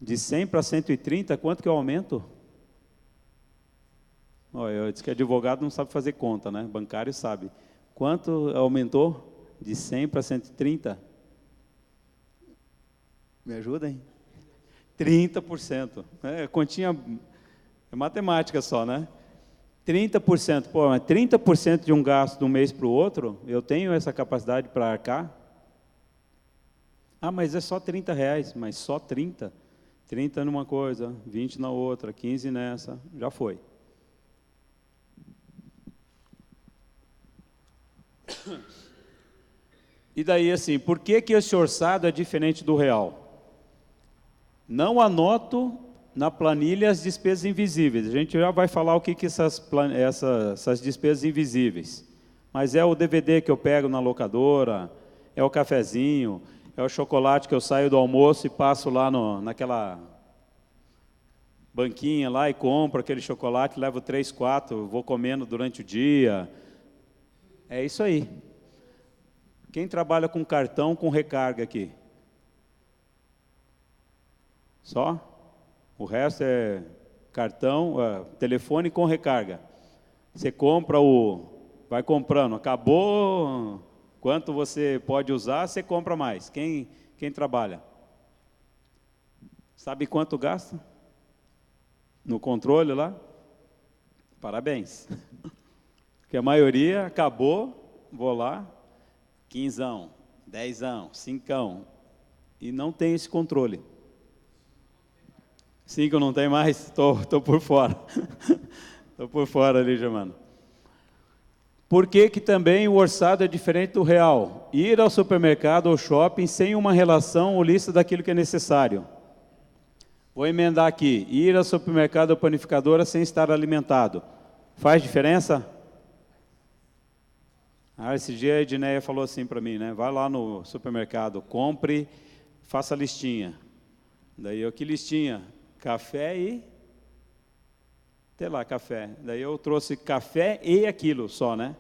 De 100 para 130, quanto que é o aumento? Eu disse que advogado não sabe fazer conta, né? Bancário sabe. Quanto aumentou? De 100 para 130? Me ajudem? 30%. Continha, é matemática só, né? 30%. Pô, mas 30% de um gasto de um mês para o outro, eu tenho essa capacidade para arcar? Mas é só R$ 30, mas só 30? 30 numa coisa, 20 na outra, 15 nessa, já foi. E daí, assim, por que esse orçado é diferente do real? Não anoto na planilha as despesas invisíveis. A gente já vai falar o que essas despesas invisíveis. Mas é o DVD que eu pego na locadora, é o cafezinho, é o chocolate que eu saio do almoço e passo lá naquela banquinha lá e compro aquele chocolate, levo 3, 4, vou comendo durante o dia. É isso aí. Quem trabalha com cartão, com recarga aqui? Só? O resto é cartão, telefone com recarga. Você compra vai comprando, acabou, quanto você pode usar, você compra mais. Quem trabalha? Sabe quanto gasta? No controle lá? Parabéns. Porque a maioria acabou, vou lá, 15, 10, 5, e não tem esse controle. 5 não tem mais? Tô por fora. Estou por fora ali, Germano. Por que também o orçado é diferente do real? Ir ao supermercado ou shopping sem uma relação ou lista daquilo que é necessário. Vou emendar aqui. Ir ao supermercado ou panificadora sem estar alimentado. Faz diferença? Esse dia a Edneia falou assim para mim, né? Vai lá no supermercado, compre, faça listinha. Daí eu, que listinha? Café e... Sei lá, café. Daí eu trouxe café e aquilo só, né?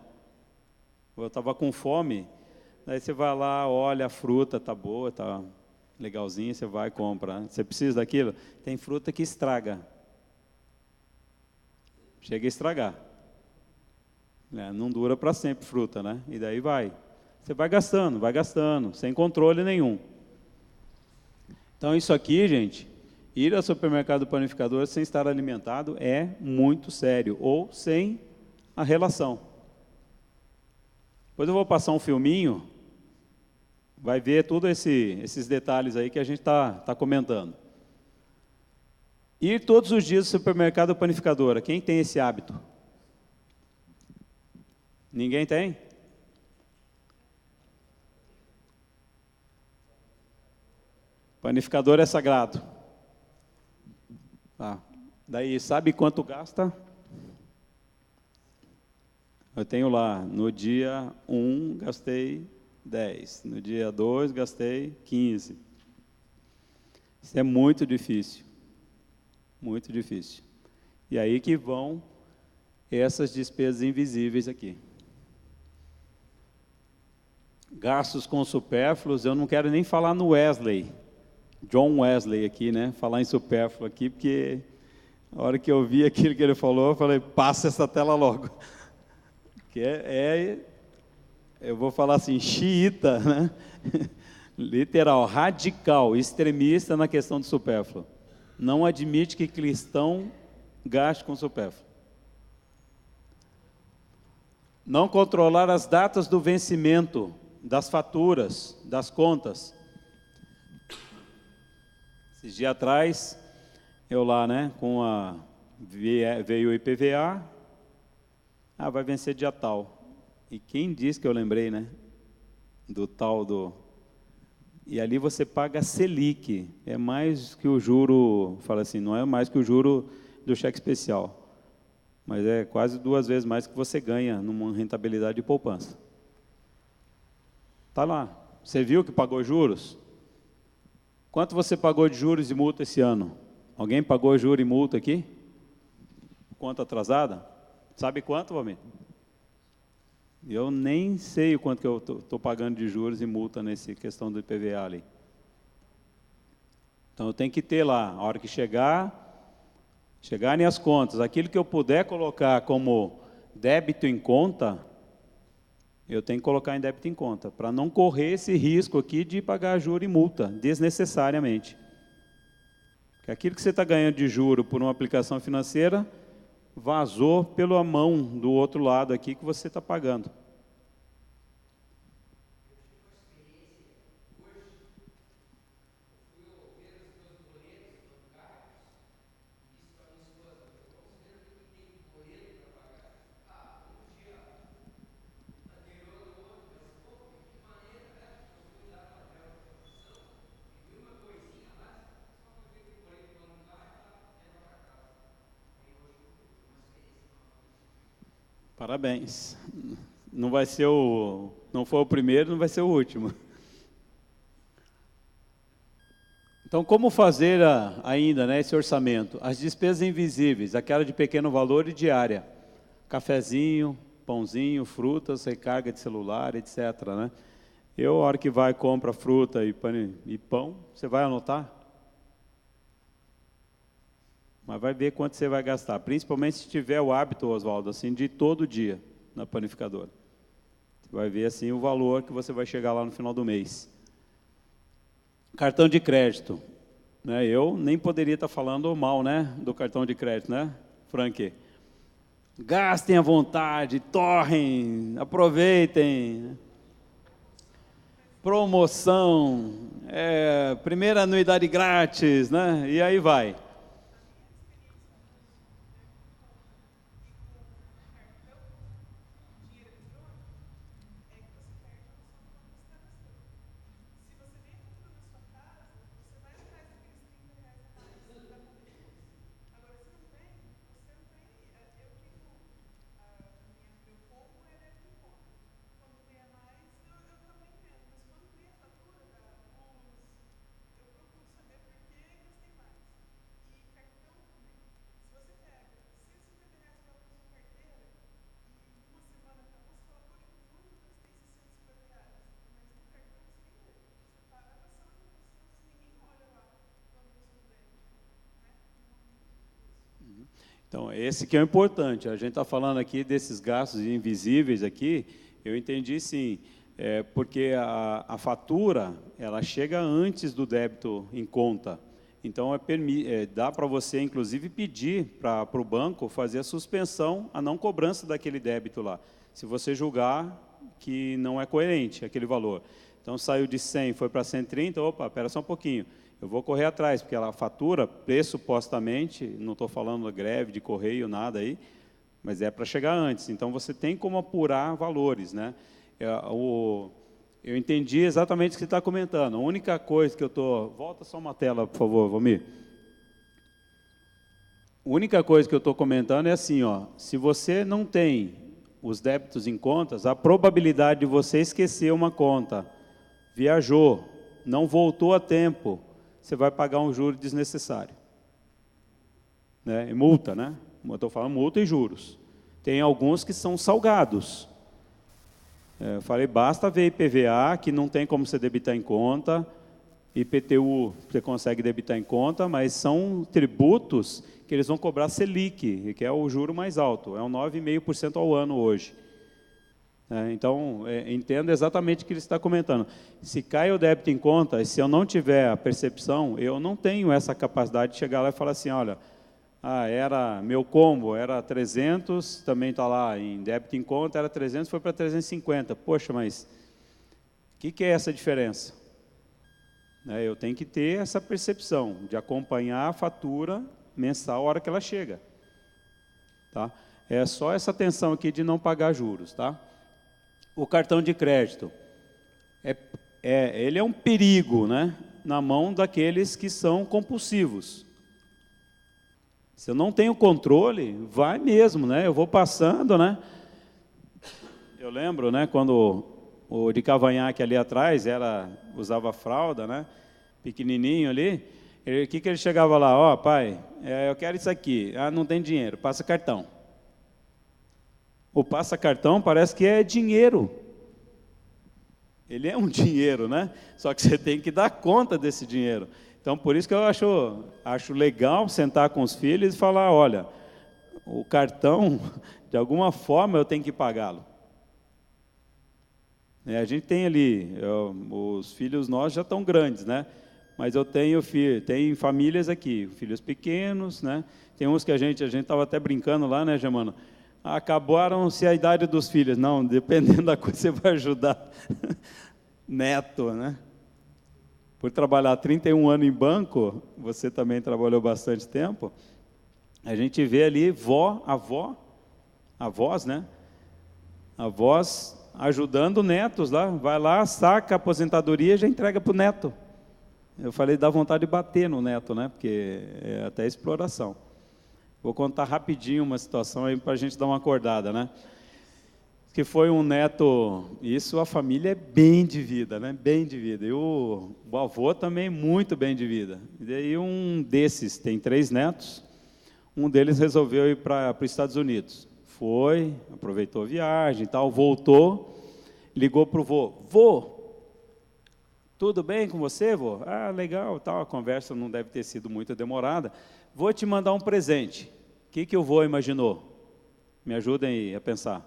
Eu estava com fome. Daí você vai lá, olha, a fruta tá boa, tá legalzinha, você vai e compra. Você precisa daquilo? Tem fruta que estraga. Chega a estragar. Não dura para sempre fruta, né? E daí vai. Você vai gastando, sem controle nenhum. Então isso aqui, gente, ir ao supermercado panificador sem estar alimentado é muito sério, ou sem a relação. Depois eu vou passar um filminho, vai ver todos esses detalhes aí que a gente está comentando. Ir todos os dias ao supermercado panificadora, quem tem esse hábito? Ninguém tem? Panificador é sagrado. Daí, sabe quanto gasta? Eu tenho lá, no dia 1 gastei 10, no dia 2 gastei 15. Isso é muito difícil. Muito difícil. E aí que vão essas despesas invisíveis aqui. Gastos com supérfluos, eu não quero nem falar no Wesley, John Wesley aqui, né? Falar em supérfluo aqui, porque a hora que eu vi aquilo que ele falou, eu falei, passa essa tela logo. Que eu vou falar assim, xiita, né? Literal, radical, extremista na questão do supérfluo. Não admite que cristão gaste com supérfluo. Não controlar as datas do vencimento das faturas, das contas. Esses dias atrás, eu lá, né, veio o IPVA, vai vencer dia tal. E quem disse que eu lembrei, né, do tal do... E ali você paga Selic, é mais que o juro, fala assim, não é mais que o juro do cheque especial, mas é quase 2 vezes mais que você ganha numa rentabilidade de poupança. Está lá, você viu que pagou juros? Quanto você pagou de juros e multa esse ano? Alguém pagou juros e multa aqui? Conta atrasada? Sabe quanto, Valmir? Eu nem sei o quanto que eu estou pagando de juros e multa nessa questão do IPVA ali. Então, eu tenho que ter lá, a hora que chegarem as contas, aquilo que eu puder colocar como débito em conta, eu tenho que colocar em débito em conta, para não correr esse risco aqui de pagar juro e multa, desnecessariamente. Porque aquilo que você está ganhando de juro por uma aplicação financeira, vazou pela mão do outro lado aqui que você está pagando. Parabéns. Não vai ser não foi o primeiro, não vai ser o último. Então, como fazer ainda, né, esse orçamento? As despesas invisíveis, aquela de pequeno valor e diária. Cafezinho, pãozinho, frutas, recarga de celular, etc. Né? A hora que vai, compra fruta e pão, você vai anotar? Mas vai ver quanto você vai gastar, principalmente se tiver o hábito, Oswaldo, assim, de todo dia na panificadora. Você vai ver assim o valor que você vai chegar lá no final do mês. Cartão de crédito. Né? Eu nem poderia estar falando mal, né, do cartão de crédito, né, Frank? Gastem à vontade, torrem, aproveitem. Promoção, primeira anuidade grátis, né? E aí vai. Então, esse que é o importante. A gente está falando aqui desses gastos invisíveis aqui, eu entendi sim, porque a fatura, ela chega antes do débito em conta. Então, dá para você, inclusive, pedir para o banco fazer a suspensão, a não cobrança daquele débito lá, se você julgar que não é coerente aquele valor. Então, saiu de 100, foi para 130, opa, espera só um pouquinho. Eu vou correr atrás, porque ela fatura, pressupostamente, não estou falando de greve, de correio, nada aí, mas é para chegar antes. Então, você tem como apurar valores, né? Eu entendi exatamente o que você está comentando. A única coisa que eu estou... Volta só uma tela, por favor, Valmir. A única coisa que eu estou comentando é assim, ó, se você não tem os débitos em contas, a probabilidade de você esquecer uma conta, viajou, não voltou a tempo, você vai pagar um juro desnecessário. Né? E multa, né? Eu estou falando multa e juros. Tem alguns que são salgados. Eu falei, basta ver IPVA, que não tem como você debitar em conta, IPTU você consegue debitar em conta, mas são tributos que eles vão cobrar Selic, que é o juro mais alto, é um 9,5% ao ano hoje. Então, entenda exatamente o que ele está comentando. Se cai o débito em conta, se eu não tiver a percepção, eu não tenho essa capacidade de chegar lá e falar assim, olha, Era meu combo, era 300, também está lá em débito em conta, era 300, foi para 350. Poxa, mas o que é essa diferença? Eu tenho que ter essa percepção de acompanhar a fatura mensal a hora que ela chega. Tá? É só essa atenção aqui de não pagar juros. Tá? O cartão de crédito, ele é um perigo, né, na mão daqueles que são compulsivos. Se eu não tenho controle, vai mesmo, né? Eu vou passando, né? Eu lembro, né, quando o de cavanhaque ali atrás usava fralda, né? Pequenininho ali. O que ele chegava lá? Ó, pai, eu quero isso aqui. Ah, não tem dinheiro, passa cartão. O passa cartão parece que é dinheiro. Ele é um dinheiro, né? Só que você tem que dar conta desse dinheiro. Então, por isso que eu acho legal sentar com os filhos e falar, olha, o cartão, de alguma forma, eu tenho que pagá-lo. A gente tem ali, os filhos nossos já estão grandes, né? Mas eu tenho famílias aqui, filhos pequenos, né? Tem uns que a gente estava até brincando lá, né, Germano? Acabaram-se a idade dos filhos. Não, dependendo da coisa, você vai ajudar neto, né? Por trabalhar 31 anos em banco, você também trabalhou bastante tempo, a gente vê ali avós, né? Avós ajudando netos lá, vai lá, saca a aposentadoria e já entrega para o neto. Eu falei, dá vontade de bater no neto, né? Porque é até exploração. Vou contar rapidinho uma situação aí para a gente dar uma acordada, né? Que foi um neto, isso a família é bem de vida, né? Bem de vida. E o avô também muito bem de vida. E daí um desses, tem 3 netos, um deles resolveu ir para os Estados Unidos. Foi, aproveitou a viagem e tal, voltou, ligou para o vô. Vô, tudo bem com você, vô? Ah, legal, tal. A conversa não deve ter sido muito demorada. Vou te mandar um presente. O que o vô imaginou? Me ajudem aí a pensar.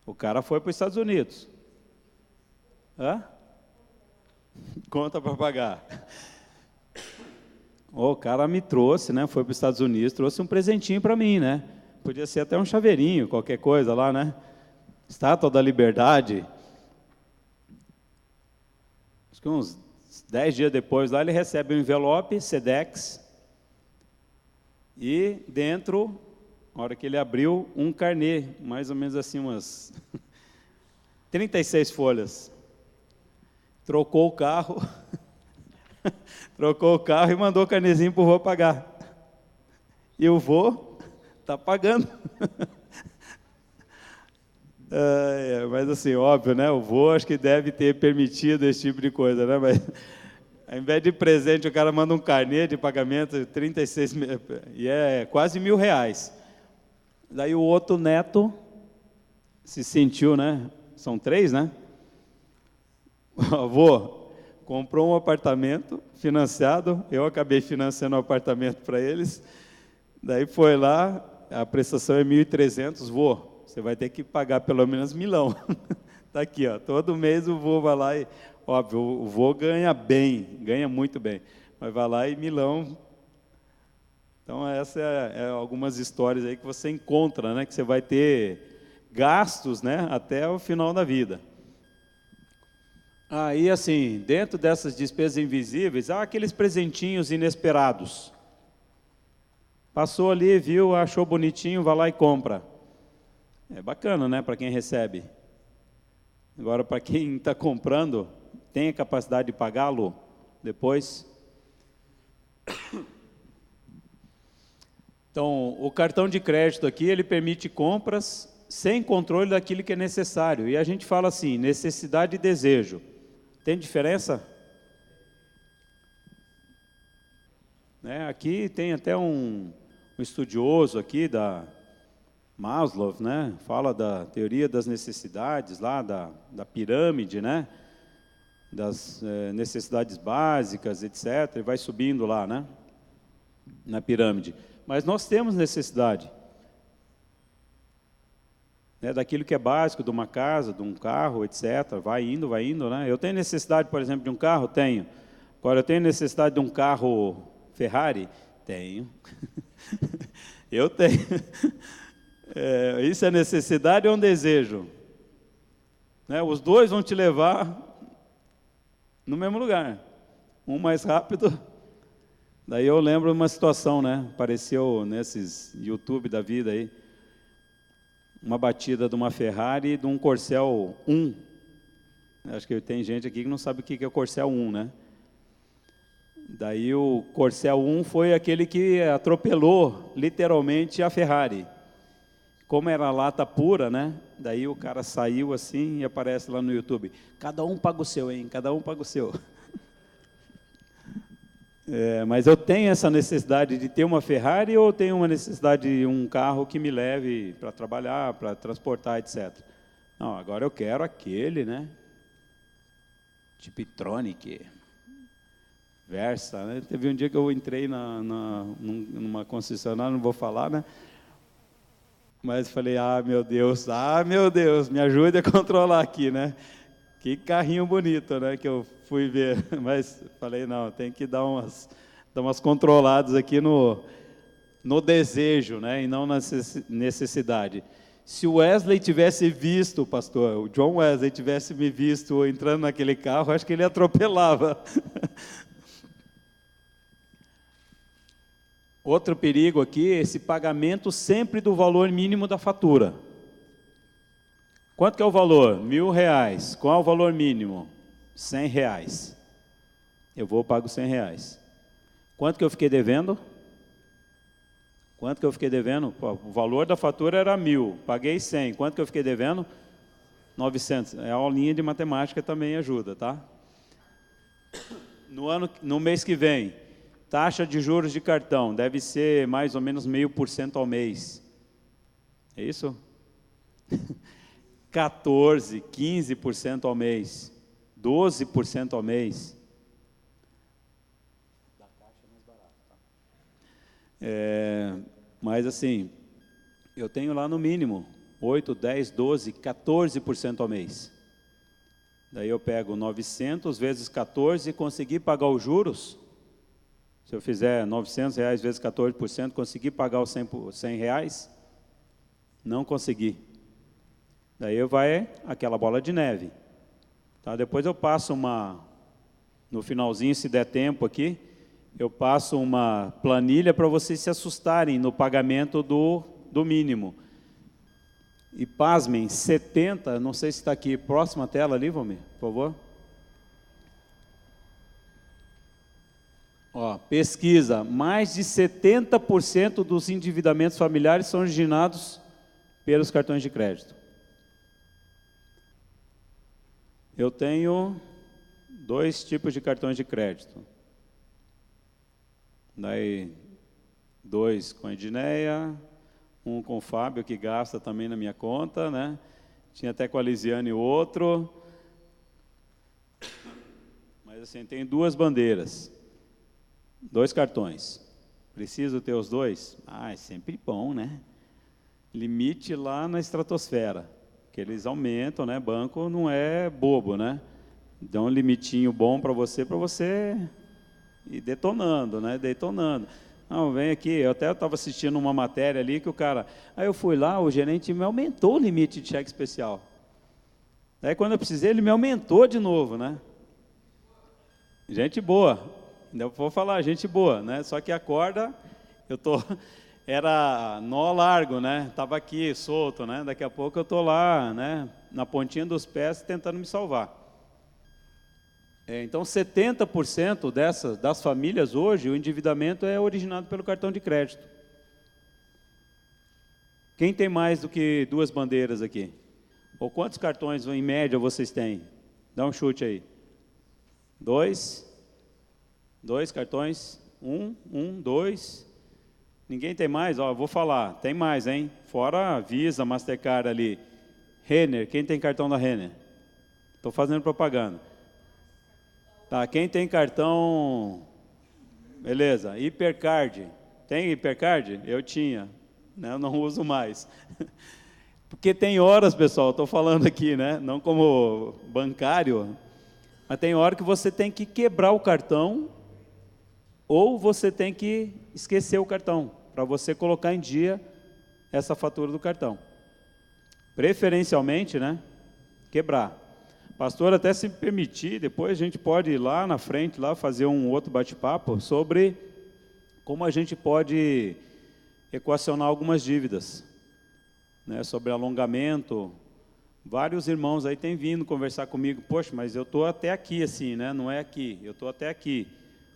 O cara foi para os Estados Unidos. Hã? Conta para pagar. O cara me trouxe, né? Foi para os Estados Unidos, trouxe um presentinho para mim, né? Podia ser até um chaveirinho, qualquer coisa lá, né? Estátua da Liberdade. Acho que uns 10 dias depois lá ele recebe um envelope, Sedex, e dentro, na hora que ele abriu, um carnê, mais ou menos assim, umas 36 folhas. Trocou o carro, e mandou o carnezinho para o vô pagar. E o vô está pagando. Mas assim, óbvio, né? O vô acho que deve ter permitido esse tipo de coisa, né? Mas ao invés de presente, o cara manda um carnê de pagamento, 36 e é quase R$1.000. Daí o outro neto se sentiu, né? São 3, né? O avô comprou um apartamento financiado, eu acabei financiando um apartamento para eles, daí foi lá, a prestação é 1.300, vô, você vai ter que pagar pelo menos R$1.000. Está aqui, ó, todo mês o vô vai lá e, óbvio, o vô ganha bem, ganha muito bem, mas vai lá e R$1.000. Então, essa é algumas histórias aí que você encontra, né, que você vai ter gastos, né, até o final da vida. Aí, assim, dentro dessas despesas invisíveis, há aqueles presentinhos inesperados. Passou ali, viu, achou bonitinho, vai lá e compra. É bacana, né, para quem recebe. Agora, para quem está comprando, tem a capacidade de pagá-lo depois? Então, o cartão de crédito aqui, ele permite compras sem controle daquilo que é necessário. E a gente fala assim, necessidade e desejo. Tem diferença? Aqui tem até um estudioso aqui da Maslow, né? Fala da teoria das necessidades, lá da pirâmide, né? Das necessidades básicas, etc. E vai subindo lá, né? Na pirâmide. Mas nós temos necessidade, né, daquilo que é básico, de uma casa, de um carro, etc. Vai indo, né? Eu tenho necessidade, por exemplo, de um carro? Tenho. Agora, eu tenho necessidade de um carro Ferrari? Tenho. Eu tenho. Isso é necessidade ou um desejo? Né? Os dois vão te levar no mesmo lugar. Um mais rápido. Daí eu lembro uma situação, né? Apareceu nesses YouTube da vida aí, uma batida de uma Ferrari e de um Corcel 1. Acho que tem gente aqui que não sabe o que é o Corcel 1, né? Daí o Corcel 1 foi aquele que atropelou literalmente a Ferrari. Como era lata pura, né? Daí o cara saiu assim e aparece lá no YouTube. Cada um paga o seu, hein? Cada um paga o seu. Mas eu tenho essa necessidade de ter uma Ferrari ou tenho uma necessidade de um carro que me leve para trabalhar, para transportar, etc. Não, agora eu quero aquele, né? Tiptronic, Versa, né? Teve um dia que eu entrei numa concessionária, não vou falar, né? Mas falei, meu Deus, me ajude a controlar aqui, né? Que carrinho bonito, né? Que eu fui ver, mas falei, não, tem que dar umas controladas aqui no desejo, né? E não na necessidade. Se o Wesley tivesse visto, pastor, o John Wesley tivesse me visto entrando naquele carro, acho que ele atropelava. Outro perigo aqui, esse pagamento sempre do valor mínimo da fatura. Quanto que é o valor? R$1.000. Qual é o valor mínimo? R$100. Eu pago R$100. Quanto que eu fiquei devendo? Quanto que eu fiquei devendo? O valor da fatura era 1.000, paguei 100. Quanto que eu fiquei devendo? 900. A aulinha de matemática também ajuda, tá? No mês que vem, taxa de juros de cartão deve ser mais ou menos 0,5% ao mês. É isso? 14%, 15% ao mês, 12% ao mês. Da caixa é mais barato, tá? Mas assim, eu tenho lá no mínimo 8, 10, 12, 14% ao mês. Daí eu pego 900 vezes 14 e consegui pagar os juros. Se eu fizer R$900 vezes 14%, consegui pagar os R$100? Não consegui. Daí vai aquela bola de neve. Tá? Depois eu passo no finalzinho, se der tempo aqui, eu passo uma planilha para vocês se assustarem no pagamento do mínimo. E pasmem, 70, não sei se está aqui, próxima tela ali, Valmir, por favor. Pesquisa, mais de 70% dos endividamentos familiares são originados pelos cartões de crédito. Eu tenho 2 tipos de cartões de crédito. Daí, 2 com a Edneia, um com o Fábio, que gasta também na minha conta, né? Tinha até com a Lisiane outro. Mas assim, tem 2 bandeiras. 2 cartões. Preciso ter os 2? É sempre bom, né? Limite lá na estratosfera, que eles aumentam, né? Banco não é bobo, né? Dá um limitinho bom para você ir detonando, né? Detonando. Não, vem aqui, eu até estava assistindo uma matéria ali que o cara... Aí eu fui lá, o gerente me aumentou o limite de cheque especial. Daí quando eu precisei, ele me aumentou de novo, né? Gente boa. Ainda vou falar, gente boa, né? Só que a corda, era nó largo, né? Estava aqui, solto, né? Daqui a pouco eu estou lá, né? Na pontinha dos pés, tentando me salvar. Então, 70% das famílias hoje, o endividamento é originado pelo cartão de crédito. Quem tem mais do que 2 bandeiras aqui? Ou quantos cartões, em média, vocês têm? Dá um chute aí. 2 cartões? 1, 2. Ninguém tem mais? Vou falar, tem mais, hein? Fora Visa, Mastercard ali. Renner, quem tem cartão da Renner? Estou fazendo propaganda. Tá, quem tem cartão... Beleza, Hipercard. Tem Hipercard? Eu tinha, né? Eu não uso mais. Porque tem horas, pessoal, estou falando aqui, né? Não como bancário, mas tem hora que você tem que quebrar o cartão ou você tem que esquecer o cartão. para você colocar em dia essa fatura do cartão. Preferencialmente, né, quebrar. Pastor, até se permitir, depois a gente pode ir lá na frente, lá fazer um outro bate-papo sobre como a gente pode equacionar algumas dívidas, né, sobre alongamento. Vários irmãos aí têm vindo conversar comigo, poxa, mas eu estou até aqui assim, né, não é aqui, eu estou até aqui.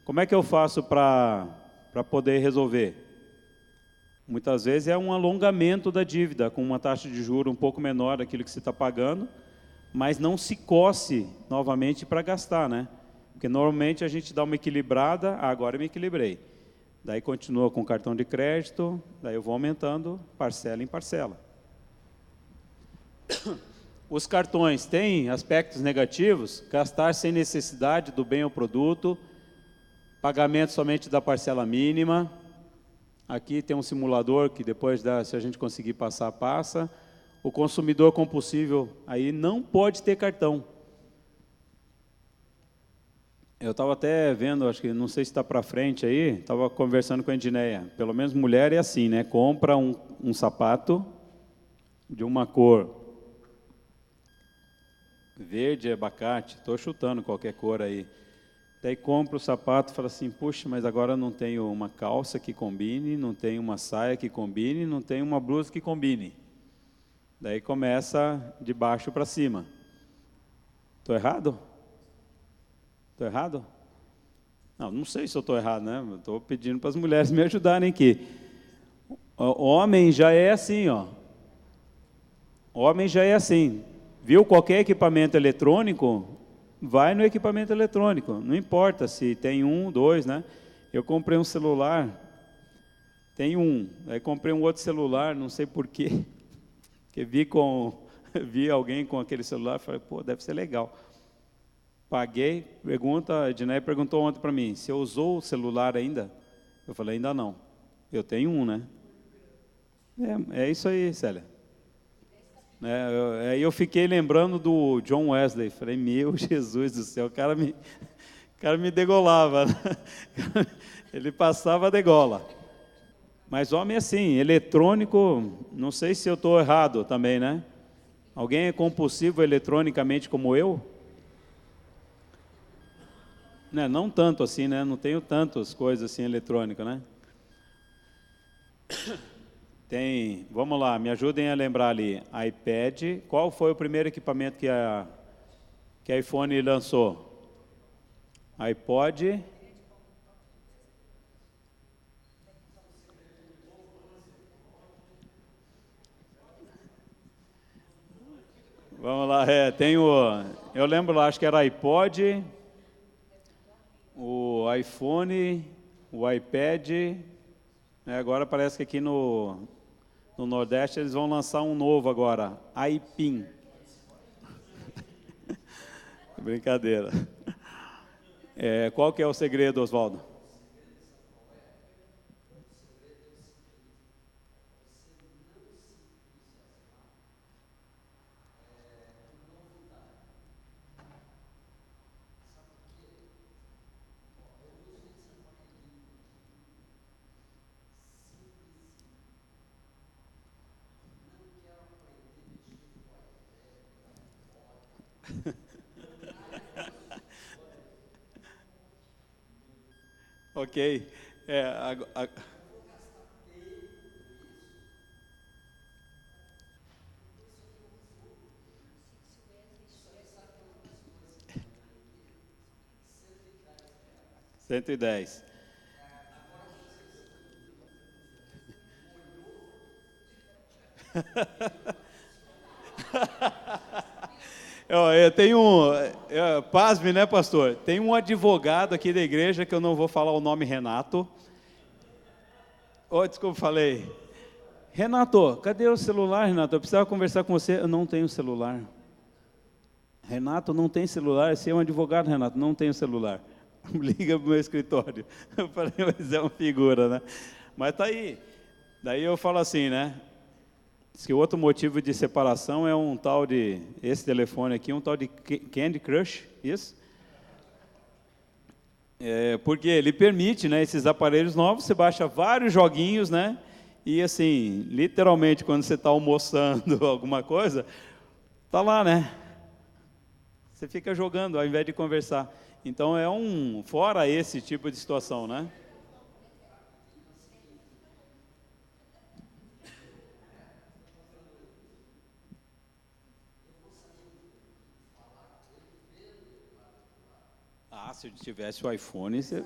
Como é que eu faço para poder resolver? Muitas vezes é um alongamento da dívida, com uma taxa de juros um pouco menor daquilo que você está pagando, mas não se coce novamente para gastar, né? Porque normalmente a gente dá uma equilibrada, agora eu me equilibrei. Daí continua com cartão de crédito, daí eu vou aumentando parcela em parcela. Os cartões têm aspectos negativos, gastar sem necessidade do bem ou produto, pagamento somente da parcela mínima. Aqui tem um simulador que depois, se a gente conseguir passar, passa. O consumidor compulsível aí não pode ter cartão. Eu estava até vendo, acho que não sei se está para frente aí, estava conversando com a Edneia. Pelo menos mulher é assim, né? Compra um sapato de uma cor verde, abacate, estou chutando qualquer cor aí. Daí compra o sapato e fala assim, puxa, mas agora não tenho uma calça que combine, não tenho uma saia que combine, não tenho uma blusa que combine. Daí começa de baixo para cima. Estou errado? Estou errado? Não sei se eu estou errado, né? Estou pedindo para as mulheres me ajudarem aqui. O homem já é assim, ó. O homem já é assim. Viu qualquer equipamento eletrônico, vai no equipamento eletrônico. Não importa se tem um, dois, né? Eu comprei um celular, tem um. Aí comprei um outro celular, não sei porquê. Porque vi alguém com aquele celular, falei, pô, deve ser legal. Paguei, a Edneia perguntou ontem para mim, se eu usou o celular ainda? Eu falei, ainda não. Eu tenho um, né? É isso aí, Célia. Aí eu fiquei lembrando do John Wesley, falei, meu Jesus do céu, o cara me degolava, né? Ele passava a degola. Mas homem é assim, eletrônico, não sei se eu estou errado também, né? Alguém é compulsivo eletronicamente como eu? Não tanto assim, né? Não tenho tantas coisas assim eletrônicas, né? Vamos lá, me ajudem a lembrar ali, iPad, qual foi o primeiro equipamento que a iPhone lançou? iPod. Vamos lá, eu lembro lá, acho que era iPod, o iPhone, o iPad, agora parece que aqui no Nordeste eles vão lançar um novo agora, iPin. Brincadeira. Qual que é o segredo, Oswaldo? Ok. 110. Eu tenho pasme, né, pastor? Tem um advogado aqui da igreja, que eu não vou falar o nome, Renato. Desculpa, falei. Renato, cadê o celular, Renato? Eu precisava conversar com você. Eu não tenho celular. Renato, não tem celular? Você é um advogado, Renato? Não tenho celular. Liga para o meu escritório. Eu falei, mas é uma figura, né? Mas tá aí. Daí eu falo assim, né? Diz que o outro motivo de separação é um tal de, esse telefone aqui, um tal de Candy Crush, isso? Porque ele permite, né, esses aparelhos novos, você baixa vários joguinhos, né, e assim, literalmente, quando você está almoçando alguma coisa, está lá, né, você fica jogando ao invés de conversar. Então fora esse tipo de situação, né. Se eu tivesse o iPhone, você...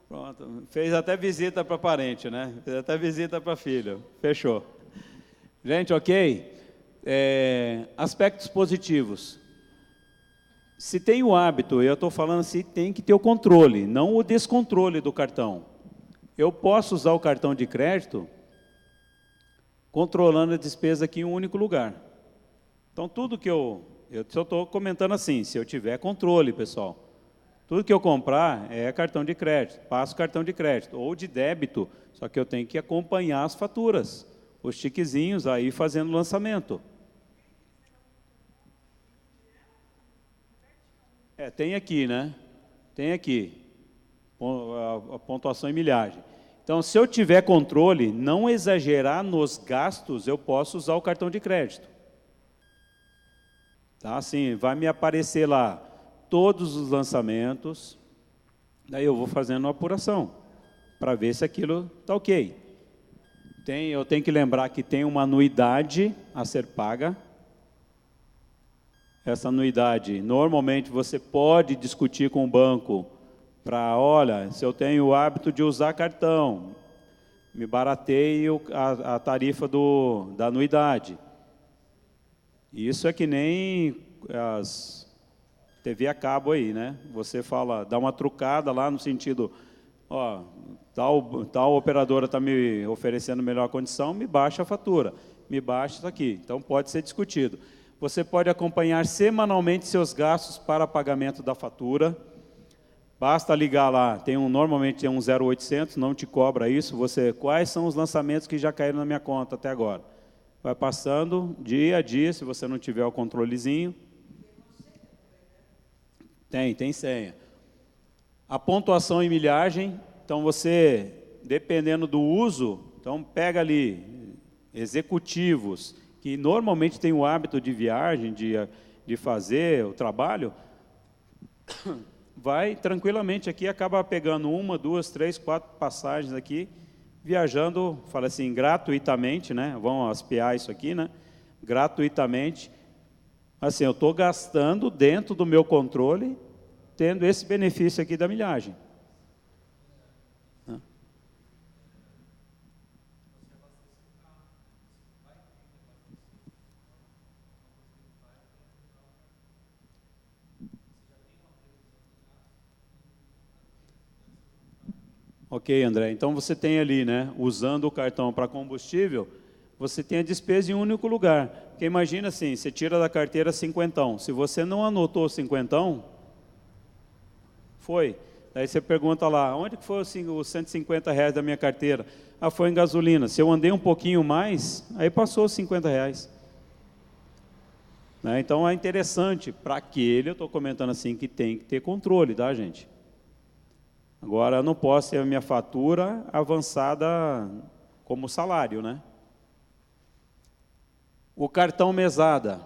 Pronto, fez até visita para parente, né? Fez até visita para filho. Fechou. Gente, ok? Aspectos positivos. Se tem o hábito, eu estou falando assim, tem que ter o controle, não o descontrole do cartão. Eu posso usar o cartão de crédito controlando a despesa aqui em um único lugar. Então, tudo que eu só estou comentando assim, se eu tiver controle, pessoal. Tudo que eu comprar é cartão de crédito, passo cartão de crédito, ou de débito, só que eu tenho que acompanhar as faturas, os tiquezinhos aí fazendo lançamento. Tem aqui, né? Tem aqui, a pontuação em milhagem. Então, se eu tiver controle, não exagerar nos gastos, eu posso usar o cartão de crédito. Tá? Assim, vai me aparecer lá todos os lançamentos, daí eu vou fazendo uma apuração, para ver se aquilo está ok. Eu tenho que lembrar que tem uma anuidade a ser paga. Essa anuidade, normalmente você pode discutir com o banco para, olha, se eu tenho o hábito de usar cartão, me barateio a tarifa da anuidade. Isso é que nem as TV a cabo aí, né? Você fala, dá uma trucada lá no sentido, ó, tal operadora está me oferecendo melhor condição, me baixa a fatura, me baixa isso aqui. Então, pode ser discutido. Você pode acompanhar semanalmente seus gastos para pagamento da fatura. Basta ligar lá, normalmente tem um 0800, não te cobra isso. Quais são os lançamentos que já caíram na minha conta até agora? Vai passando dia a dia, se você não tiver o controlezinho. Tem senha. A pontuação em milhagem, então você, dependendo do uso, então pega ali executivos, que normalmente tem o hábito de viagem, de fazer o trabalho, vai tranquilamente aqui, acaba pegando 1, 2, 3, 4 passagens aqui, viajando, fala assim, gratuitamente, né? Vamos aspiar isso aqui, né? Gratuitamente. Assim, eu estou gastando dentro do meu controle, tendo esse benefício aqui da milhagem. Ok, André. Então, você tem ali, né, usando o cartão para combustível, você tem a despesa em um único lugar. Porque imagina assim, você tira da carteira 50. Se você não anotou 50, foi. Daí você pergunta lá, onde que foi os R$150 da minha carteira? Ah, foi em gasolina. Se eu andei um pouquinho mais, aí passou os R$50. Né? Então, é interessante. Para aquele, eu estou comentando assim, que tem que ter controle, tá, gente? Agora, eu não posso ter a minha fatura avançada como salário, né? O cartão mesada.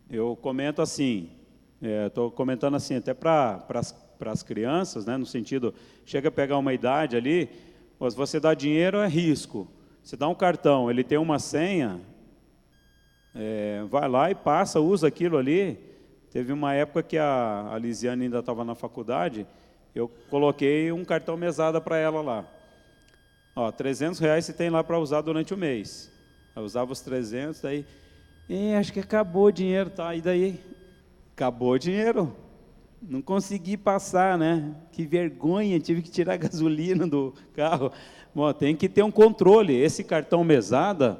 Eu comento assim, estou comentando assim até para as crianças, né? No sentido, chega a pegar uma idade ali, se você dá dinheiro é risco. Você dá um cartão, ele tem uma senha, vai lá e passa, usa aquilo ali. Teve uma época que a Lisiane ainda estava na faculdade, eu coloquei um cartão mesada para ela lá. Ó, R$300 você tem lá para usar durante o mês. Eu usava os 300, daí, acho que acabou o dinheiro, tá? E daí, acabou o dinheiro. Não consegui passar, né? Que vergonha, tive que tirar a gasolina do carro. Bom, tem que ter um controle. Esse cartão mesada,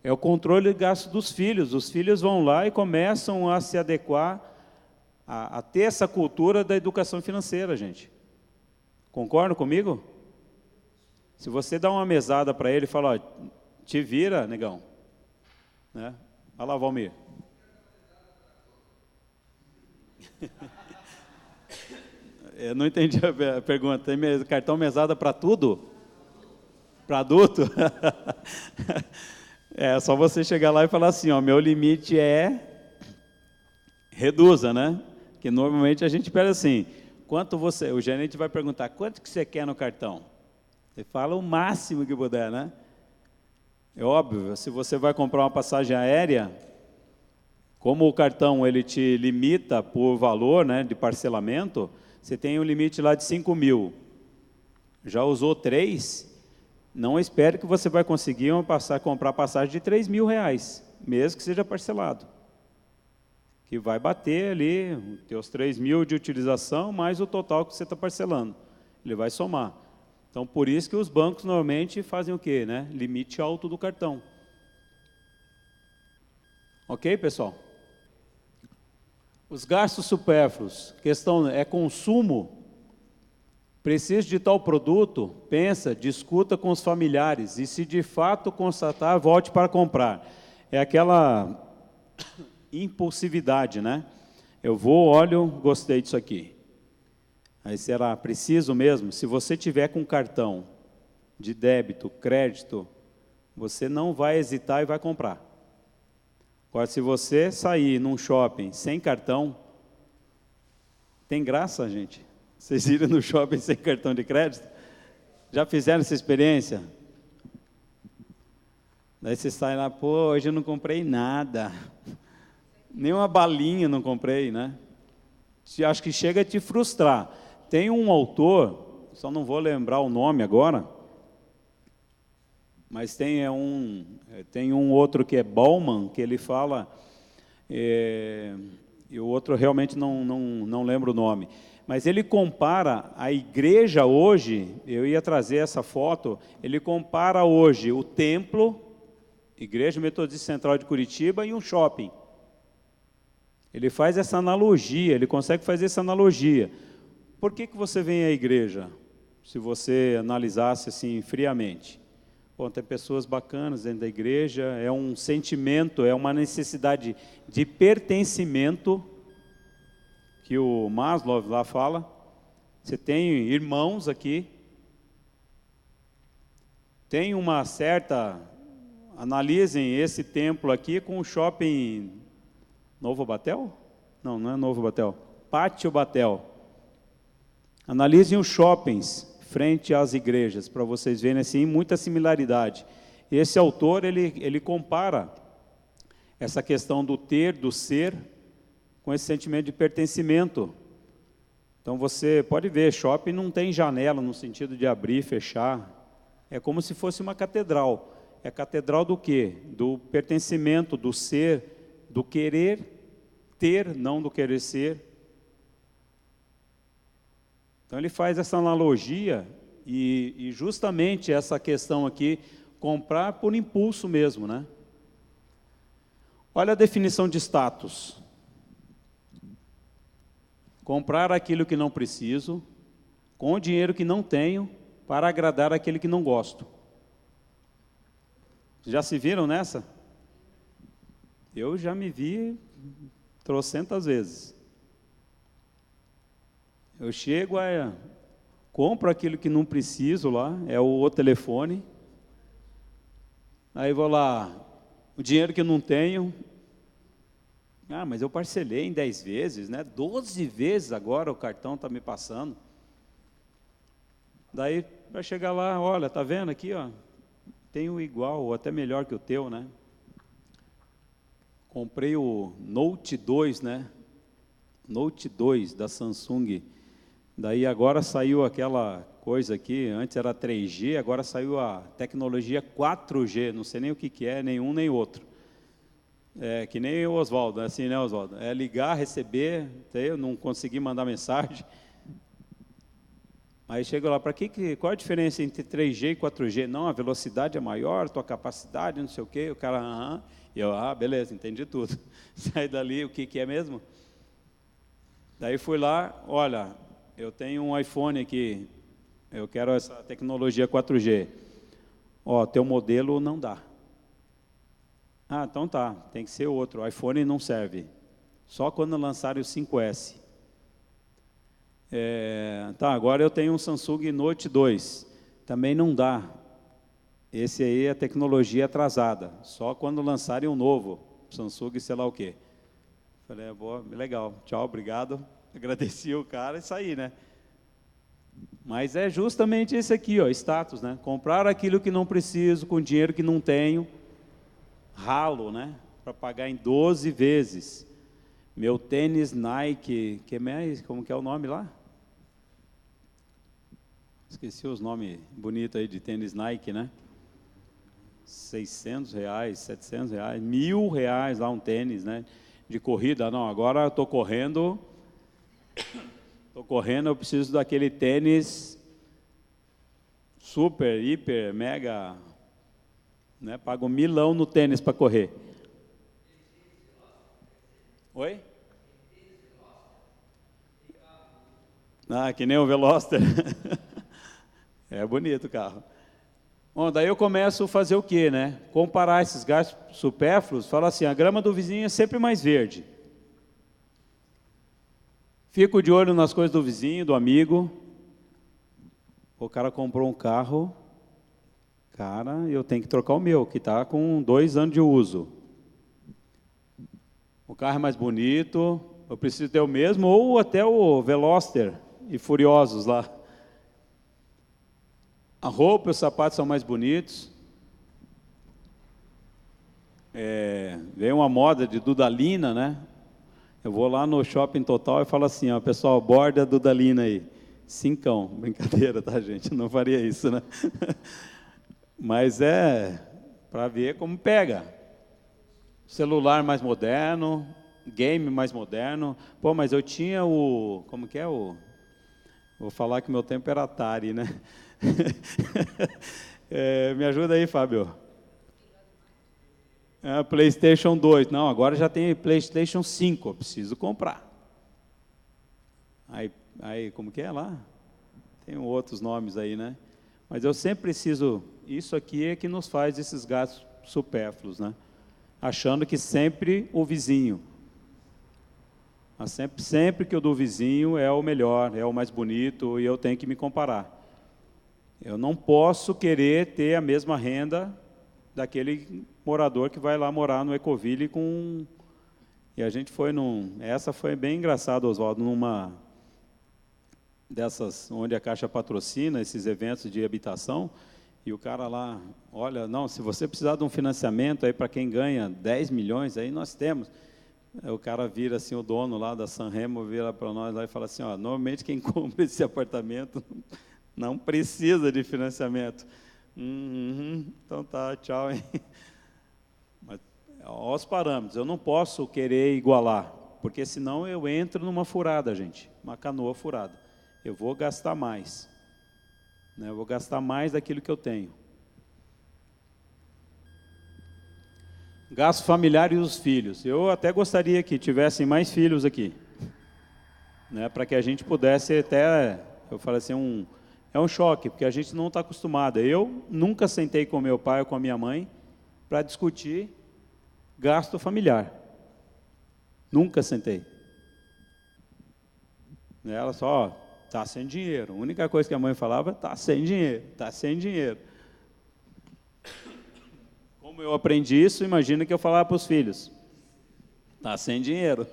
é o controle de gasto dos filhos. Os filhos vão lá e começam a se adequar a ter essa cultura da educação financeira, gente. Concordam comigo? Se você dá uma mesada para ele e fala, ó, te vira, negão. Né? Olha lá, Valmir. Eu não entendi a pergunta. Tem cartão mesada para tudo? Para adulto? É só você chegar lá e falar assim, ó, meu limite é reduza, né? Que normalmente a gente pede assim, quanto você, o gerente vai perguntar, quanto que você quer no cartão? Você fala o máximo que puder, né? É óbvio, se você vai comprar uma passagem aérea, como o cartão ele te limita por valor, né, de parcelamento, você tem um limite lá de 5.000. Já usou 3, não espere que você vai conseguir comprar passagem de R$3.000, mesmo que seja parcelado. Que vai bater ali os teus 3.000 de utilização, mais o total que você está parcelando. Ele vai somar. Então, por isso que os bancos normalmente fazem o quê, né? Limite alto do cartão. Ok, pessoal? Os gastos supérfluos, questão é consumo, preciso de tal produto, pensa, discuta com os familiares, e se de fato constatar, volte para comprar. É aquela impulsividade, né? Eu vou, olho, gostei disso aqui. Aí será preciso mesmo? Se você tiver com cartão de débito, crédito, você não vai hesitar e vai comprar. Agora, se você sair num shopping sem cartão, tem graça, gente? Vocês irem no shopping sem cartão de crédito? Já fizeram essa experiência? Daí você sai lá, pô, hoje eu não comprei nada. Nem uma balinha não comprei, né? Acho que chega a te frustrar. Tem um autor, só não vou lembrar o nome agora, mas tem um outro que é Bauman, que ele fala, e o outro realmente não lembro o nome, mas ele compara a igreja hoje, eu ia trazer essa foto, ele compara hoje o templo, Igreja Metodista Central de Curitiba, e um shopping. Ele faz essa analogia, ele consegue fazer essa analogia. Por que você vem à igreja? Se você analisasse assim friamente. Bom, tem pessoas bacanas dentro da igreja, é um sentimento, é uma necessidade de pertencimento, que o Maslow lá fala. Você tem irmãos aqui, tem uma certa... Analisem esse templo aqui com o shopping Novo Batel? Não, não é Novo Batel. Pátio Batel. Analisem os shoppings frente às igrejas, para vocês verem assim, muita similaridade. Esse autor, ele compara essa questão do ter, do ser, com esse sentimento de pertencimento. Então você pode ver, shopping não tem janela no sentido de abrir e fechar. É como se fosse uma catedral. É catedral do quê? Do pertencimento, do ser, do querer ter, não do querer ser. Então ele faz essa analogia e justamente essa questão aqui, comprar por impulso mesmo, né? Olha a definição de status. Comprar aquilo que não preciso, com o dinheiro que não tenho, para agradar aquele que não gosto. Já se viram nessa? Eu já me vi trocentas vezes. Eu chego, compro aquilo que não preciso lá, é o telefone. Aí vou lá, o dinheiro que eu não tenho. Ah, mas eu parcelei em 10 vezes, né? 12 vezes agora o cartão está me passando. Daí, para chegar lá, olha, tá vendo aqui, ó? Tenho igual, ou até melhor que o teu, né? Comprei o Note 2, né? Note 2 da Samsung. Daí agora saiu aquela coisa aqui, antes era 3G, agora saiu a tecnologia 4G, não sei nem o que é, nenhum nem outro. É que nem o Oswaldo, assim, né, Oswaldo? É ligar, receber, eu não consegui mandar mensagem. Aí chega lá, qual a diferença entre 3G e 4G? Não, a velocidade é maior, tua capacidade, não sei o quê. O cara, aham. E eu, beleza, entendi tudo. Sai dali, o que é mesmo? Daí fui lá, olha, eu tenho um iPhone aqui, eu quero essa tecnologia 4G. Ó, teu modelo não dá. Então tá, tem que ser outro, o iPhone não serve. Só quando lançarem o 5S. Agora eu tenho um Samsung Note 2, também não dá. Esse aí é tecnologia atrasada, só quando lançarem um novo, Samsung sei lá o quê. Falei, boa, legal, tchau, obrigado. Agradeci o cara e saí, né? Mas é justamente esse aqui, ó, status, né? Comprar aquilo que não preciso, com dinheiro que não tenho, ralo, né? Para pagar em 12 vezes. Meu tênis Nike, como que é o nome lá? Esqueci os nomes bonitos aí de tênis Nike, né? R$600, R$700, R$1.000 lá um tênis, né? De corrida, não, agora eu estou correndo, eu preciso daquele tênis super, hiper, mega, né? Pago $1.000 no tênis para correr. Oi? Que nem o Veloster. É bonito o carro. Bom, daí eu começo a fazer o quê, né? Comparar esses gastos supérfluos, falar assim, a grama do vizinho é sempre mais verde. Fico de olho nas coisas do vizinho, do amigo. O cara comprou um carro, cara, eu tenho que trocar o meu, que está com 2 anos de uso. O carro é mais bonito, eu preciso ter o mesmo, ou até o Veloster e Furiosos lá. A roupa e os sapatos são mais bonitos. Veio uma moda de Dudalina, né? Eu vou lá no Shopping Total e falo assim, ó, pessoal, borda Dudalina aí. 5, brincadeira, tá, gente? Não faria isso, né? Mas é para ver como pega. Celular mais moderno, game mais moderno. Pô, mas eu tinha como que é o... Vou falar que meu tempo era Atari, né? Me ajuda aí, Fábio. PlayStation 2. Não, agora já tem PlayStation 5, eu preciso comprar. Aí, como que é lá? Tem outros nomes aí, né? Mas eu sempre preciso... Isso aqui é que nos faz esses gastos supérfluos, né? Achando que sempre o vizinho. Sempre que o do vizinho é o melhor, é o mais bonito, e eu tenho que me comparar. Eu não posso querer ter a mesma renda daquele morador que vai lá morar no Ecoville com... E a gente foi Essa foi bem engraçada, Oswaldo, numa dessas onde a Caixa patrocina esses eventos de habitação, e o cara lá, olha, não, se você precisar de um financiamento aí para quem ganha 10 milhões, aí nós temos. O cara vira assim, o dono lá da Sanremo vira para nós lá e fala assim, ó, normalmente quem compra esse apartamento não precisa de financiamento. Então tá, tchau, hein? Mas, aos parâmetros, eu não posso querer igualar, porque senão eu entro numa furada, gente, uma canoa furada. Eu vou gastar mais, né? Eu vou gastar mais daquilo que eu tenho. Gasto familiar e os filhos. Eu até gostaria que tivessem mais filhos aqui, né? Para que a gente pudesse até, eu falo assim, é um choque, porque a gente não está acostumado. Eu nunca sentei com meu pai ou com a minha mãe para discutir gasto familiar. Nunca sentei. Ela só, está sem dinheiro. A única coisa que a mãe falava, está sem dinheiro, está sem dinheiro. Como eu aprendi isso, imagina que eu falava para os filhos, está sem dinheiro.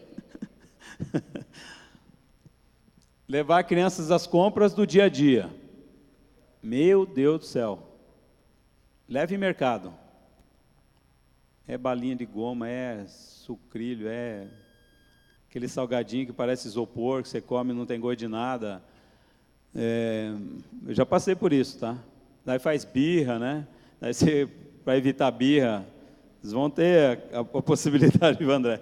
Levar crianças às compras do dia a dia. Meu Deus do céu. Leve em mercado. É balinha de goma, é sucrilho, é aquele salgadinho que parece isopor, que você come e não tem gosto de nada. Eu já passei por isso, tá? Daí faz birra, né? Daí você, para evitar birra, vocês vão ter a possibilidade, André,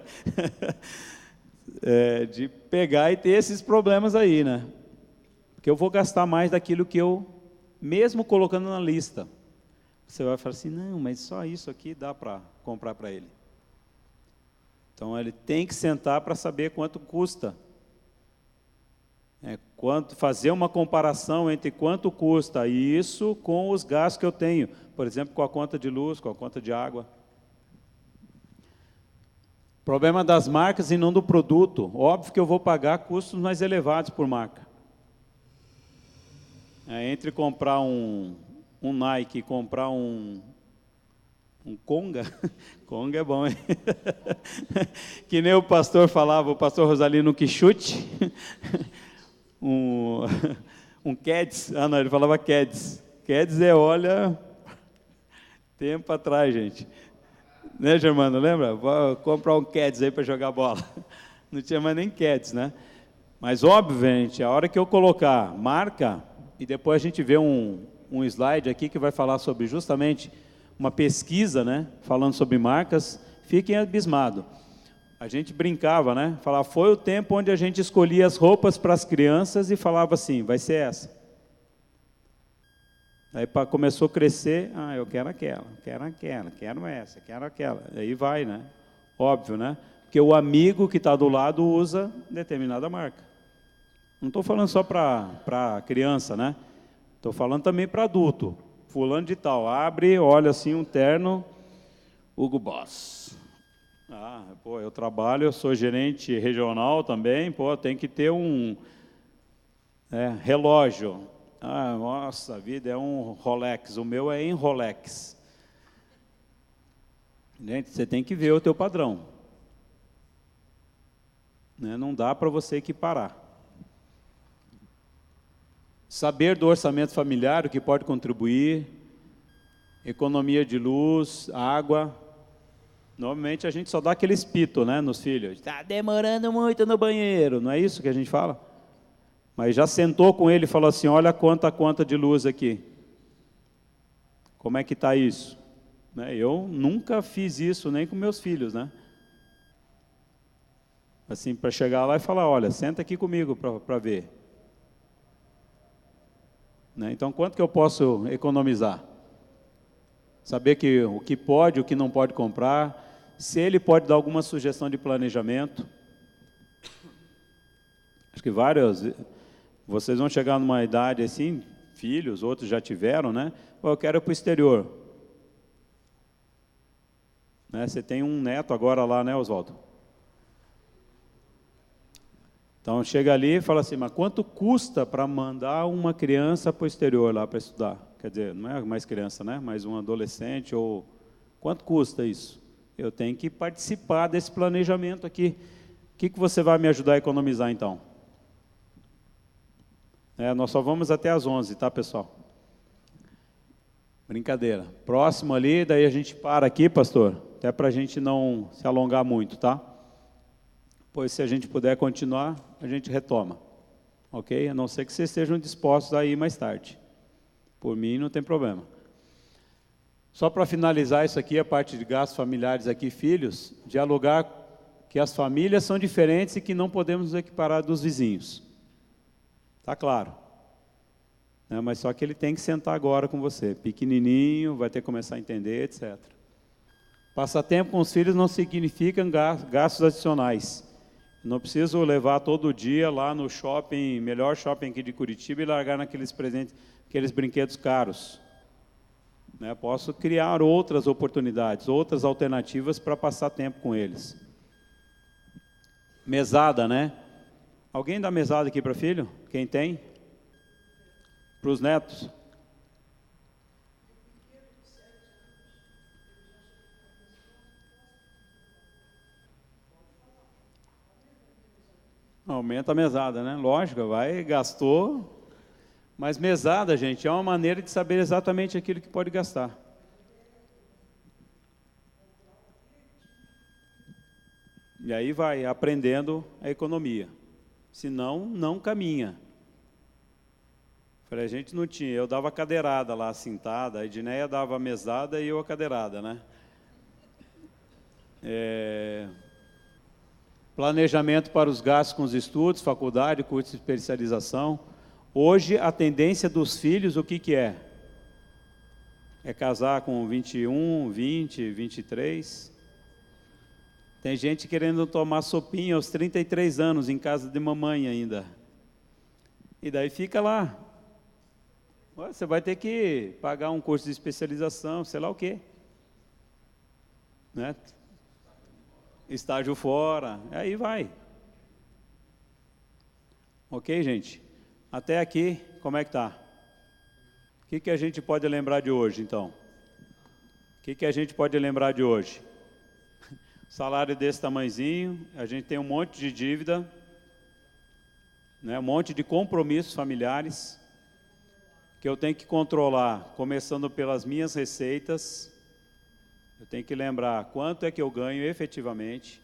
de pegar e ter esses problemas aí, né? Porque eu vou gastar mais daquilo que eu, mesmo colocando na lista. Você vai falar assim, não, mas só isso aqui dá para comprar para ele. Então, ele tem que sentar para saber quanto custa. Fazer uma comparação entre quanto custa isso com os gastos que eu tenho. Por exemplo, com a conta de luz, com a conta de água. Problema das marcas e não do produto. Óbvio que eu vou pagar custos mais elevados por marca. Entre comprar um Nike e comprar um Conga, Conga é bom, hein? Que nem o pastor falava, o pastor Rosalino Quixute, um Keds, não, ele falava Keds. Keds olha, tempo atrás, gente. Né, Germano, lembra? Vou comprar um Keds aí para jogar bola. Não tinha mais nem Keds, né? Mas, obviamente, a hora que eu colocar marca, e depois a gente vê um slide aqui que vai falar sobre justamente uma pesquisa, né, falando sobre marcas, fiquem abismados. A gente brincava, né, falava, foi o tempo onde a gente escolhia as roupas para as crianças e falava assim, vai ser essa. Aí começou a crescer, eu quero aquela, quero essa, quero aquela. Aí vai, né, óbvio, né, porque o amigo que está do lado usa determinada marca. Não estou falando só para criança, né, estou falando também para adulto. Fulano de tal, abre, olha assim um terno, Hugo Boss. Eu trabalho, eu sou gerente regional também, tem que ter um relógio. Nossa, a vida é um Rolex, o meu é em Rolex. Gente, você tem que ver o teu padrão. Né? Não dá para você equiparar. Saber do orçamento familiar, o que pode contribuir, economia de luz, água. Normalmente a gente só dá aquele espito, né, nos filhos. Está demorando muito no banheiro, não é isso que a gente fala? Mas já sentou com ele e falou assim, olha quanta conta de luz aqui. Como é que está isso? Eu nunca fiz isso nem com meus filhos, né? Assim, para chegar lá e falar, olha, senta aqui comigo para ver. Então, quanto que eu posso economizar? Saber o que pode, o que não pode comprar, se ele pode dar alguma sugestão de planejamento. Acho que vocês vão chegar numa idade assim, filhos, outros já tiveram, né? Eu quero ir para o exterior. Você tem um neto agora lá, né, Oswaldo? Então, chega ali e fala assim, mas quanto custa para mandar uma criança para o exterior lá para estudar? Quer dizer, não é mais criança, né? Mas um adolescente, ou... Quanto custa isso? Eu tenho que participar desse planejamento aqui. O que você vai me ajudar a economizar, então? Nós só vamos até às 11, tá, pessoal? Brincadeira. Próximo ali, daí a gente para aqui, pastor, até para a gente não se alongar muito, tá? Pois se a gente puder continuar, a gente retoma, ok? A não ser que vocês estejam dispostos a ir mais tarde. Por mim, não tem problema. Só para finalizar isso aqui, a parte de gastos familiares aqui, filhos, dialogar que as famílias são diferentes e que não podemos nos equiparar dos vizinhos. Está claro. Mas só que ele tem que sentar agora com você, pequenininho, vai ter que começar a entender, etc. Passar tempo com os filhos não significa gastos adicionais. Não preciso levar todo dia lá no shopping, melhor shopping aqui de Curitiba, e largar naqueles presentes, aqueles brinquedos caros. Posso criar outras oportunidades, outras alternativas para passar tempo com eles. Mesada, né? Alguém dá mesada aqui para filho? Quem tem? Para os netos? Aumenta a mesada, né? Lógico, gastou. Mas mesada, gente, é uma maneira de saber exatamente aquilo que pode gastar. E aí vai aprendendo a economia. Senão, não caminha. Falei, a gente não tinha, eu dava cadeirada lá, sentada, a Edneia dava a mesada e eu a cadeirada, né? Planejamento para os gastos com os estudos, faculdade, curso de especialização. Hoje, a tendência dos filhos, o que que é? É casar com 21, 20, 23. Tem gente querendo tomar sopinha aos 33 anos, em casa de mamãe ainda. E daí fica lá. Você vai ter que pagar um curso de especialização, sei lá o quê. Né? Estágio fora, aí vai. Ok, gente? Até aqui, como é que está? O que a gente pode lembrar de hoje, então? O que a gente pode lembrar de hoje? Salário desse tamanhozinho, a gente tem um monte de dívida, né, um monte de compromissos familiares, que eu tenho que controlar, começando pelas minhas receitas. Eu tenho que lembrar quanto é que eu ganho efetivamente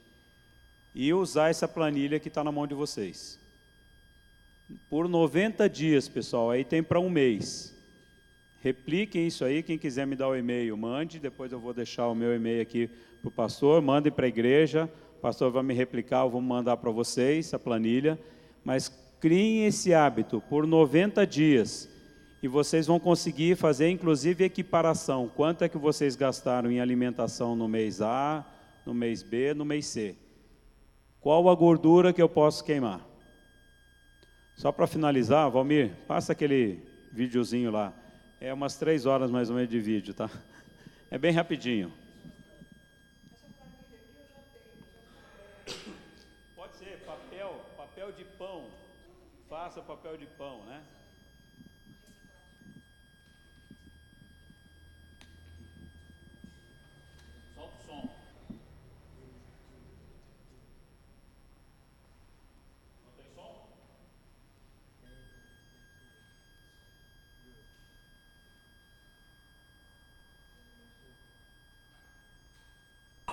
e usar essa planilha que está na mão de vocês. Por 90 dias, pessoal, aí tem para um mês. Repliquem isso aí, quem quiser me dar o e-mail, mande, depois eu vou deixar o meu e-mail aqui para o pastor, mandem para a igreja, o pastor vai me replicar, eu vou mandar para vocês a planilha, mas criem esse hábito por 90 dias, e vocês vão conseguir fazer, inclusive, equiparação, quanto é que vocês gastaram em alimentação no mês A, no mês B, no mês C. Qual a gordura que eu posso queimar? Só para finalizar, Valmir, passa aquele videozinho lá. É umas 3 horas mais ou menos de vídeo, tá? É bem rapidinho. Pode ser papel de pão. Faça papel de pão, né? Solta o som. Não tem som?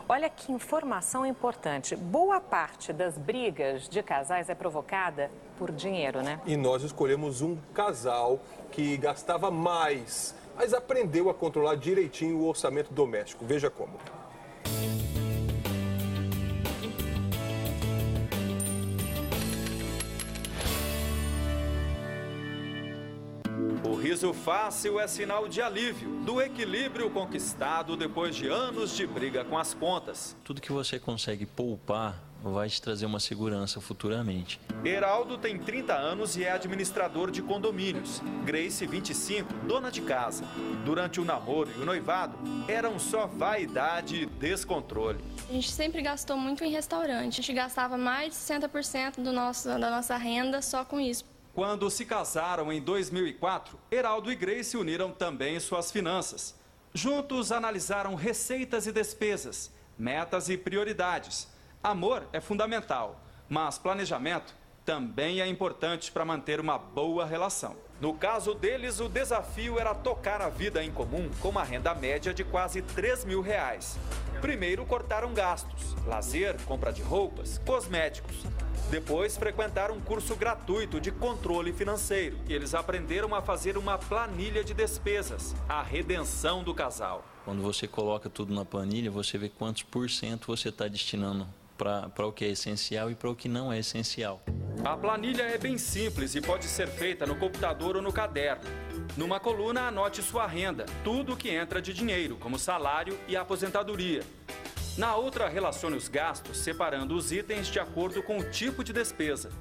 Olha que informação importante. Boa parte das brigas de casais é provocada por dinheiro, né?
E nós escolhemos um casal que gastava mais, mas aprendeu a controlar direitinho o orçamento doméstico. Veja como.
O riso fácil é sinal de alívio, do equilíbrio conquistado depois de anos de briga com as contas.
Tudo que você consegue poupar vai te trazer uma segurança futuramente.
Heraldo tem 30 anos e é administrador de condomínios. Grace, 25, dona de casa. Durante o namoro e o noivado, eram só vaidade e descontrole.
A gente sempre gastou muito em restaurante. A gente gastava mais de 60% da nossa renda só com isso.
Quando se casaram em 2004, Heraldo e Grace uniram também suas finanças. Juntos analisaram receitas e despesas, metas e prioridades. Amor é fundamental, mas planejamento também é importante para manter uma boa relação. No caso deles, o desafio era tocar a vida em comum com uma renda média de quase R$3.000. Primeiro cortaram gastos, lazer, compra de roupas, cosméticos. Depois frequentaram um curso gratuito de controle financeiro. E eles aprenderam a fazer uma planilha de despesas, a redenção do casal.
Quando você coloca tudo na planilha, você vê quantos % você está destinando para o que é essencial e para o que não é essencial.
A planilha é bem simples e pode ser feita no computador ou no caderno. Numa coluna, anote sua renda, tudo o que entra de dinheiro, como salário e aposentadoria. Na outra, relacione os gastos, separando os itens de acordo com o tipo de despesa.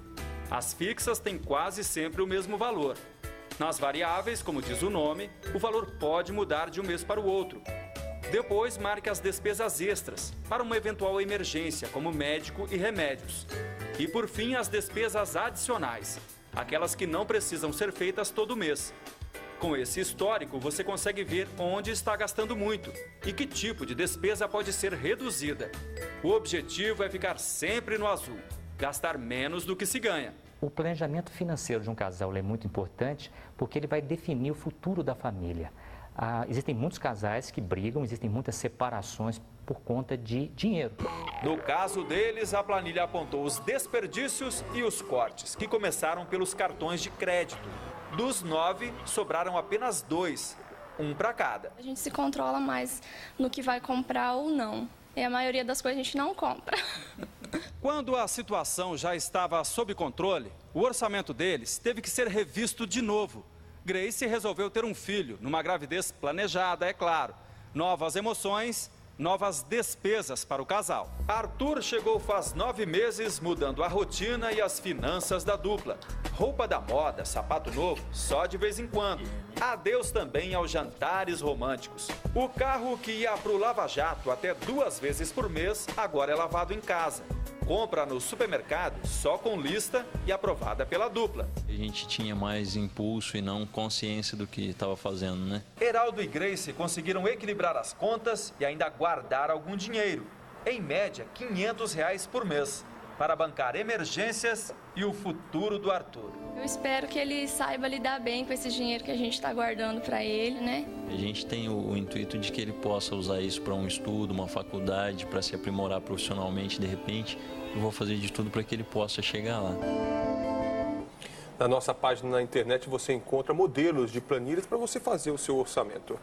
As fixas têm quase sempre o mesmo valor. Nas variáveis, como diz o nome, o valor pode mudar de um mês para o outro. Depois, marque as despesas extras, para uma eventual emergência, como médico e remédios. E, por fim, as despesas adicionais, aquelas que não precisam ser feitas todo mês. Com esse histórico, você consegue ver onde está gastando muito e que tipo de despesa pode ser reduzida. O objetivo é ficar sempre no azul, gastar menos do que se ganha.
O planejamento financeiro de um casal é muito importante porque ele vai definir o futuro da família. Existem muitos casais que brigam, existem muitas separações por conta de dinheiro.
No caso deles, a planilha apontou os desperdícios e os cortes, que começaram pelos cartões de crédito. Dos 9, sobraram apenas 2, um para cada.
A gente se controla mais no que vai comprar ou não. E a maioria das coisas a gente não compra.
Quando a situação já estava sob controle, o orçamento deles teve que ser revisto de novo. Grace resolveu ter um filho, numa gravidez planejada, é claro. Novas emoções, novas despesas para o casal. Arthur chegou faz 9 meses, mudando a rotina e as finanças da dupla. Roupa da moda, sapato novo, só de vez em quando. Adeus também aos jantares românticos. O carro que ia para o Lava Jato até 2 vezes por mês, agora é lavado em casa. Compra no supermercado só com lista e aprovada pela dupla.
A gente tinha mais impulso e não consciência do que estava fazendo, né?
Heraldo e Grace conseguiram equilibrar as contas e ainda guardar algum dinheiro. Em média, R$500 por mês, para bancar emergências e o futuro do Arthur.
Eu espero que ele saiba lidar bem com esse dinheiro que a gente está guardando para ele, né?
A gente tem o intuito de que ele possa usar isso para um estudo, uma faculdade, para se aprimorar profissionalmente de repente. Eu vou fazer de tudo para que ele possa chegar lá.
Na nossa página na internet você encontra modelos de planilhas para você fazer o seu orçamento.